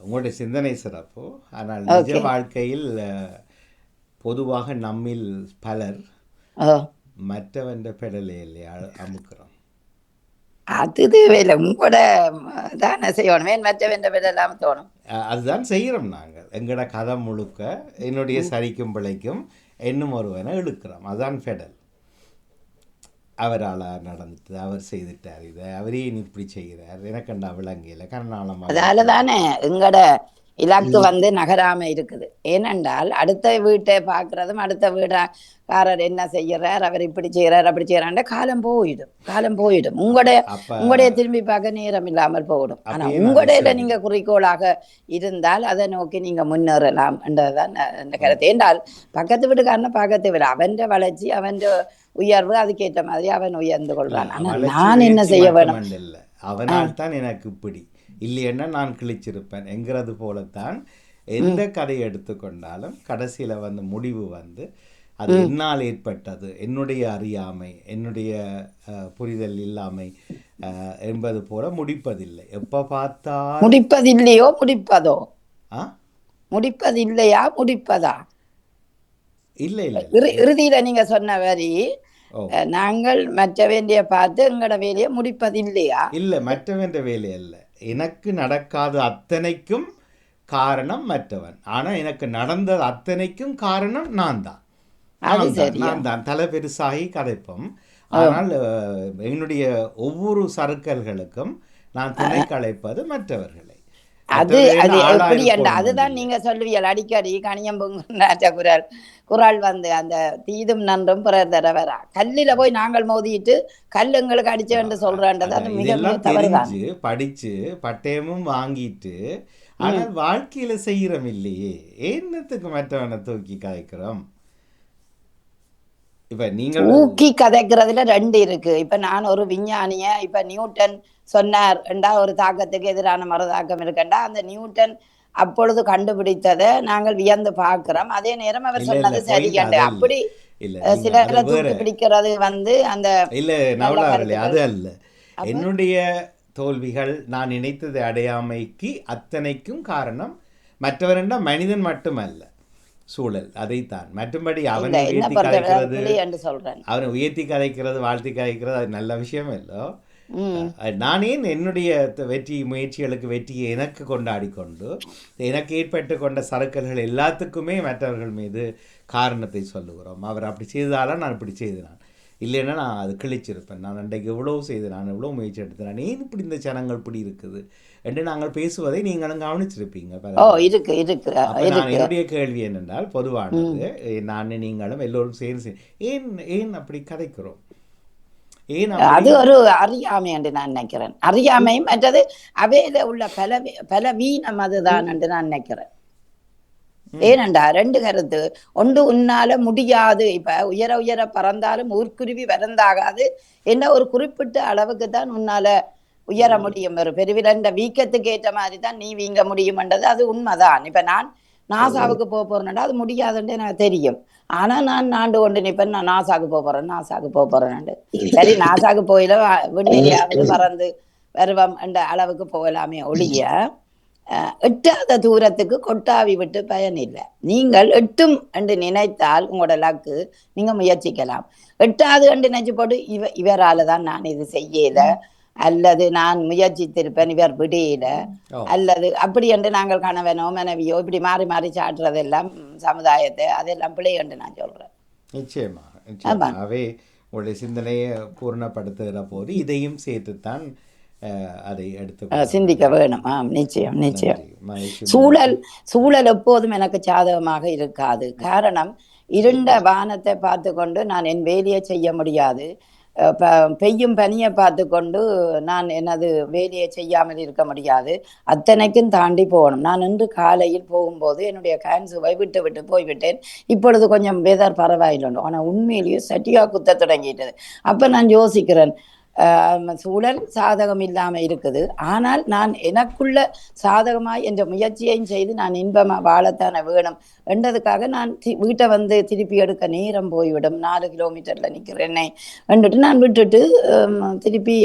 உங்களுடைய சிந்தனை சிறப்பு. ஆனால் நிஜ வாழ்க்கையில் பொதுவாக நம்மில் பலர் மற்றவன் பெடலையில் அமுக்கிறோம். அது தேவையில்லை, உங்களோட தானே செய்யணும், மற்றவன் பெடலாம் தோணும். அதுதான் செய்கிறோம் நாங்கள். எங்களோட கதை முழுக்க என்னுடைய சரிக்கும் பிழைக்கும் இன்னும் ஒருவனை இழுக்கிறோம். அதுதான் பெடல். அவரால் நடந்துட்டு அவர் செய்துட்டார், இதை அவரே இப்படி செய்கிறார், எனக்கண்டா விளங்கல கண்ணாளமாக. அதால தானே எங்களோட இலக்கு நகராம இருக்குது. ஏனென்றால் அடுத்த வீட்டை பார்க்கறதும் அடுத்த வீடாக்காரர் என்ன செய்யறார், அவர் இப்படி செய்யறார் அப்படி செய்யறாண்ட காலம் போயிடும். உங்களுடைய திரும்பி பார்க்க நேரம் இல்லாமல் போயிடும். ஆனா உங்களுடைய நீங்க குறிக்கோளாக இருந்தால் அதை நோக்கி நீங்க முன்னேறலாம் என்றதுதான் இந்த கருத்து. என்றால் பக்கத்து வீட்டுக்காரன பார்க்க தேவையில்லை, அவன் வளர்ச்சி அவன் உயர்வு அதுக்கேற்ற மாதிரி அவன் உயர்ந்து கொள்றான். ஆனா நான் என்ன செய்ய வேணும், அவனால் தான் எனக்கு இப்படி இல்லைன்னா நான் கிழிச்சிருப்பேன் என்கிறது போலத்தான் எந்த கதையை எடுத்துக்கொண்டாலும் கடைசியில் முடிவு அது என்னால் ஏற்பட்டது, என்னுடைய அறியாமை, என்னுடைய புரிதல் இல்லாமை என்பது போல முடிப்பதில்லை. எப்போ பார்த்தா முடிப்பதில்லையோ முடிப்பதோ முடிப்பதில்லையா முடிப்பதா இல்லை இல்லை இறுதியில நீங்க சொன்ன வரி நாங்கள் மற்ற வேண்டிய பார்த்து எங்களோட வேலையை முடிப்பதில்லையா? இல்லை, மற்ற வேண்டிய வேலை அல்ல. எனக்கு நடக்காத அத்தனைக்கும் காரணம் மற்றவன், ஆனா எனக்கு நடந்தது அத்தனைக்கும் காரணம் நான் தான் தலை பெருசாகி கதைப்போம். ஆனால் என்னுடைய ஒவ்வொரு சறுக்கல்களுக்கும் நான் துணை கலைப்பது மற்றவர்களை. அது எப்படி அதுதான் நீங்க சொல்லுவீங்க அடிக்கடி கனியம்புங்க குரல் அந்த தீதும் நன்றும் பிறர் தரவரா. கல்லில போய் நாங்கள் மோதிட்டு கல்லுங்களுக்கு அடிச்சேன்னு சொல்றேன்றது அது மிக தவறுதான். படிச்சு பட்டயமும் வாங்கிட்டு ஆனால் வாழ்க்கையில செய்யறோம் இல்லையே, என்னத்துக்கு மற்றவனை தூக்கி கதைக்கிறோம்? இப்ப நீங்க ஊக்கி கதைக்கிறதுல ரெண்டு இருக்கு. இப்ப நான் ஒரு விஞ்ஞானிய இப்ப நியூட்டன் சொன்னார் என்றா ஒரு தாக்கத்துக்கு எதிரான மறுதாக்கம் இருக்கண்டா, அந்த நியூட்டன் அப்பொழுது கண்டுபிடித்ததை நாங்கள் வியந்து பார்க்கிறோம். அதே நேரம் அவர் சொன்னது சரியாண்டு அப்படி சிலரை தூக்கி பிடிக்கிறது அந்த இல்ல நவலாவர்களே, அது அல்ல. என்னுடைய தோல்விகள் நான் நினைத்ததை அடையாமைக்கு அத்தனைக்கும் காரணம் மற்றவரெண்டா மனிதன் மட்டுமல்ல, சூழல். அதைத்தான். மற்றும்படி அவனை உயர்த்தி கதைக்கிறது வாழ்த்தி கதைக்கிறது அது நல்ல விஷயம் இல்லோ. நானே என்னுடைய வெற்றி முயற்சிகளுக்கு வெற்றியை எனக்கு கொண்டாடி கொண்டு எனக்கு ஏற்பட்டு கொண்ட சறுக்கல்கள் எல்லாத்துக்குமே மற்றவர்கள் மீது காரணத்தை சொல்லுகிறோம். அவர் அப்படி செய்ததால நான் இப்படி செய்தேன், இல்லைன்னா நான் அது கிழிச்சிருப்பேன், நான் அன்றைக்கு எவ்வளோ செய்தேன், நான் எவ்வளோ முயற்சி எடுத்தேன், ஏன் இப்படி இந்த ஜனங்கள் இப்படி இருக்குது என்று நாங்கள் பேசுவதை நீங்களும் கவனிச்சிருப்பீங்க. நான் என்னுடைய கேள்வி என்னென்றால் பொதுவானது, நான் நீங்களும் எல்லோரும் சேர்ந்து ஏன் அப்படி கதைக்கிறோம்? அது ஒரு அறியாமை என்று நான் நினைக்கிறேன். அறியாமை மற்றது அவையில உள்ள பல வீணம் அதுதான் என்று நான் நினைக்கிறேன். ஏனண்டா ரெண்டு கருத்து ஒன்று, உன்னால முடியாது. இப்ப உயர உயர பறந்தாலும் ஊர்க்குருவி வரந்தாகாது என்ன ஒரு குறிப்பிட்ட அளவுக்கு தான் உன்னால உயர முடியும். ஒரு பெருவிலண்ட வீக்கத்துக்கு ஏற்ற மாதிரி தான் நீ வீங்க முடியும்ன்றது அது உண்மைதான். இப்ப நான் நாசாவுக்கு போறேன்டா அது முடியாதுன்னு எனக்கு தெரியும். ஆனா நான் கொண்டு நிப்பேன், நான் நாசாக்கு போறேன். சரி, நாசாக்கு போயில விண்ணிலையாவது பறந்து வருவம் என்ற அளவுக்கு போகலாமே ஒழிய எட்டாத தூரத்துக்கு கொட்டாவி விட்டு பயன் இல்லை. நீங்கள் எட்டும் என்று நினைத்தால் உங்களோட லக்கு நீங்க முயற்சிக்கலாம். எட்டாது என்று நினைச்சு போட்டு இவரால தான் நான் இது செய்யல, அல்லது நான் முயற்சித்திருப்பேன் இவர் விடையில, அல்லது அப்படி என்று நாங்கள் கணவனோ மனைவியோ இப்படி மாறி மாறி சாட்டுறதெல்லாம் சமுதாயத்தை அதெல்லாம் பிழை என்று நான் சொல்றேன். நிச்சயமாகவே உங்களுடைய சிந்தனையை பூர்ணப்படுத்துகிற போது இதையும் சேர்த்துத்தான் அதை எடுத்து சிந்திக்க வேணும். நிச்சயம் நிச்சயம். மகிழ்ச்சி. சூழல் எப்போதும் எனக்கு சாதகமாக இருக்காது. காரணம், இருண்ட வானத்தை பார்த்து கொண்டு நான் என் வேலையை செய்ய முடியாது. பெய்யும் பனியை பார்த்து கொண்டு நான் எனது வேலையை செய்யாமல் இருக்க முடியாது. அத்தனைக்கும் தாண்டி போகணும். நான் இன்று காலையில் போகும்போது என்னுடைய கேன்சுவை விட்டு போய்விட்டேன். இப்பொழுது கொஞ்சம் வெதர் பரவாயில்லை. ஆனால் உண்மையிலேயே சட்டியா குத்த தொடங்கிட்டது. அப்போ நான் யோசிக்கிறேன், சூழல் சாதகம் இல்லாமல் இருக்குது, ஆனால் நான் எனக்குள்ள சாதகமாய் என்ற முயற்சியையும் செய்து நான் இன்பமாக வாழத்தானே வேணும் என்றதுக்காக நான் வீட்டை வந்து திருப்பி எடுக்க நேரம் போய்விடும். 4 கிலோமீட்டரில் நிற்கிறேன்னே வந்துட்டு நான் விட்டுட்டு திருப்பி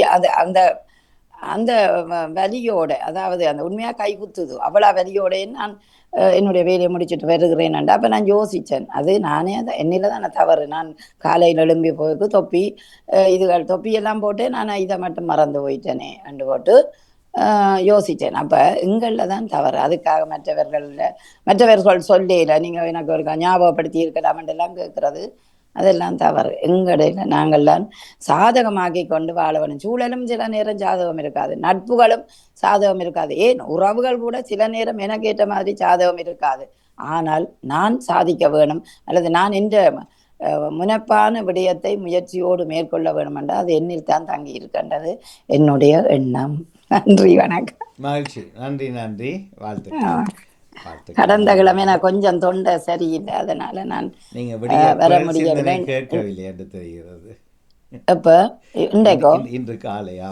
அந்த அந்த வலியோட, அதாவது அந்த உண்மையாக கை குத்துது அவ்வளோ வலியோட நான் என்னுடைய வேலையை முடிச்சுட்டு வருகிறேன்டா. அப்போ நான் யோசித்தேன், அது நானே என்னில் தானே தவறு. நான் காலையில் எழும்பி போய்க்கு தொப்பியெல்லாம் போட்டு நான் இதை மட்டும் மறந்து போயிட்டேனே என்று போட்டு யோசித்தேன். அப்போ எங்களில் தான் தவறு. அதுக்காக மற்றவர்கள் சொல்லல, நீங்கள் எனக்கு ஒரு ஞாபகப்படுத்தி இருக்கலாமென்றெல்லாம் கேட்குறது, அதெல்லாம் தவறு. எங்கடையில நாங்கள்லாம் சாதகமாக்கி கொண்டு வாழ வேணும். சூழலும் சில நேரம் சாதகம் இருக்காது, நட்புகளும் சாதகம் இருக்காது, ஏன் உறவுகள் கூட சில நேரம் எனக்கு ஏற்ற மாதிரி சாதகம் இருக்காது. ஆனால் நான் சாதிக்க வேணும், அல்லது நான் என்ற முனைப்பான விடயத்தை முயற்சியோடு மேற்கொள்ள வேணும் என்றால் அது என்னில் தான் தங்கி இருக்கின்றது என்னுடைய எண்ணம். நன்றி, வணக்கம். மகிழ்ச்சி. நன்றி. வாழ்த்துக்கள். கடந்த கிழமை நான் கொஞ்சம் தொண்டை சரியில்லை, அதனால நான் வர முடியவில்லை. கேட்கவில்லை என்று தெரிகிறது. இப்ப இன்றைக்கோ இன்று காலையா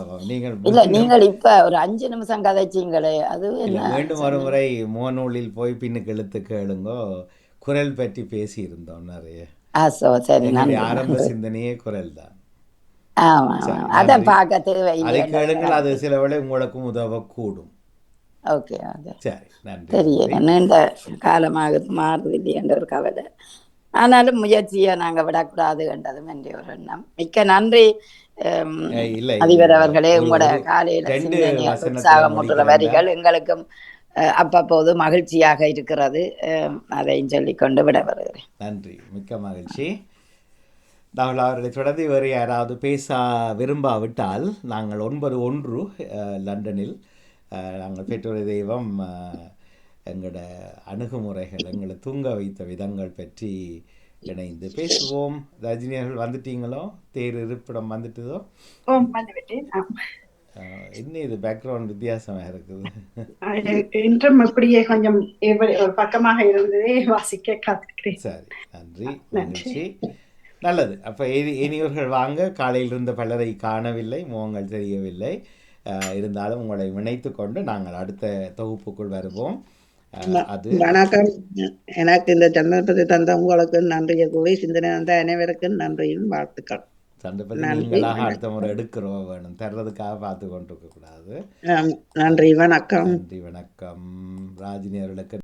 இல்ல, நீங்கள் இப்ப ஒரு 5 நிமிஷம் கதைச்சிங்களே, அது மீண்டும் ஒரு முறை முகநூலில் போய் பின்னுக்கு இழுத்து கேளுங்கோ. குரல் பற்றி பேசி இருந்தோம் நிறைய. சரி, ஆரம்ப சிந்தனையே குரல் தான். ஆமா, அதான் பார்க்க தேவையில்லை. அதை கேளுங்கள், அது சில வேளை உங்களுக்கும் உதவக்கூடும். ஓகே, சரி, நன்றி. தெரியல, நீண்ட காலமாக மாறுதில்லை என்ற ஒரு கவலை. ஆனாலும் முயற்சியை நாங்க விடக்கூடாது என்றதும் என்ற ஒரு எண்ணம். மிக்க நன்றி அதிபர் அவர்களே. உங்களோட காலையில உற்சாகமூட்டுற வரிகள் எங்களுக்கும் அப்பப்போது மகிழ்ச்சியாக இருக்கிறது. அதையும் சொல்லிக்கொண்டு விட வருகிறேன். நன்றி, மிக்க மகிழ்ச்சி. நாங்கள் அவர்களை தொடர்ந்து வேறு யாராவது பேச விரும்பாவிட்டால் நாங்கள் 9:01 லண்டனில் நாங்கள் பெற்றோர் தெய்வம் எங்களோட அணுகுமுறைகள், எங்களை தூங்க வைத்த விதங்கள் பற்றி இணைந்து பேசுவோம். ரஜினி அவர்கள் வந்துட்டீங்களோ? தேர் இருப்பிடம் வந்துட்டுதோ? என்ன இது பேக்ரவுண்ட் வித்தியாசமாக இருக்குது? இன்றும் அப்படியே கொஞ்சம் பக்கமாக இருந்ததே வாசிக்க காத்திருக்கிறேன். சரி, நன்றி, மகிழ்ச்சி. நல்லது. அப்போ இனியவர்கள் வாங்க. காலையில் இருந்த பலரை காணவில்லை, முகங்கள் தெரியவில்லை. இருந்தாலும் உங்களை இணைத்து கொண்டு நாங்கள் அடுத்த தொகுப்புக்குள் வருவோம். அது வணக்கம். எனக்கு இந்த சந்தர்ப்பத்தை தந்த உங்களுக்கு நன்றியை கூறி சிந்தனை தந்த அனைவருக்கும் நன்றியும் வாழ்த்துக்கள். சந்தர்ப்பத்தை நீங்களாக அடுத்த முறை எடுக்கிறோம் வேணும், தர்றதுக்காக பார்த்து கொண்டிருக்க கூடாது. நன்றி, வணக்கம். நன்றி, வணக்கம். ராஜினி அவர்களுக்கு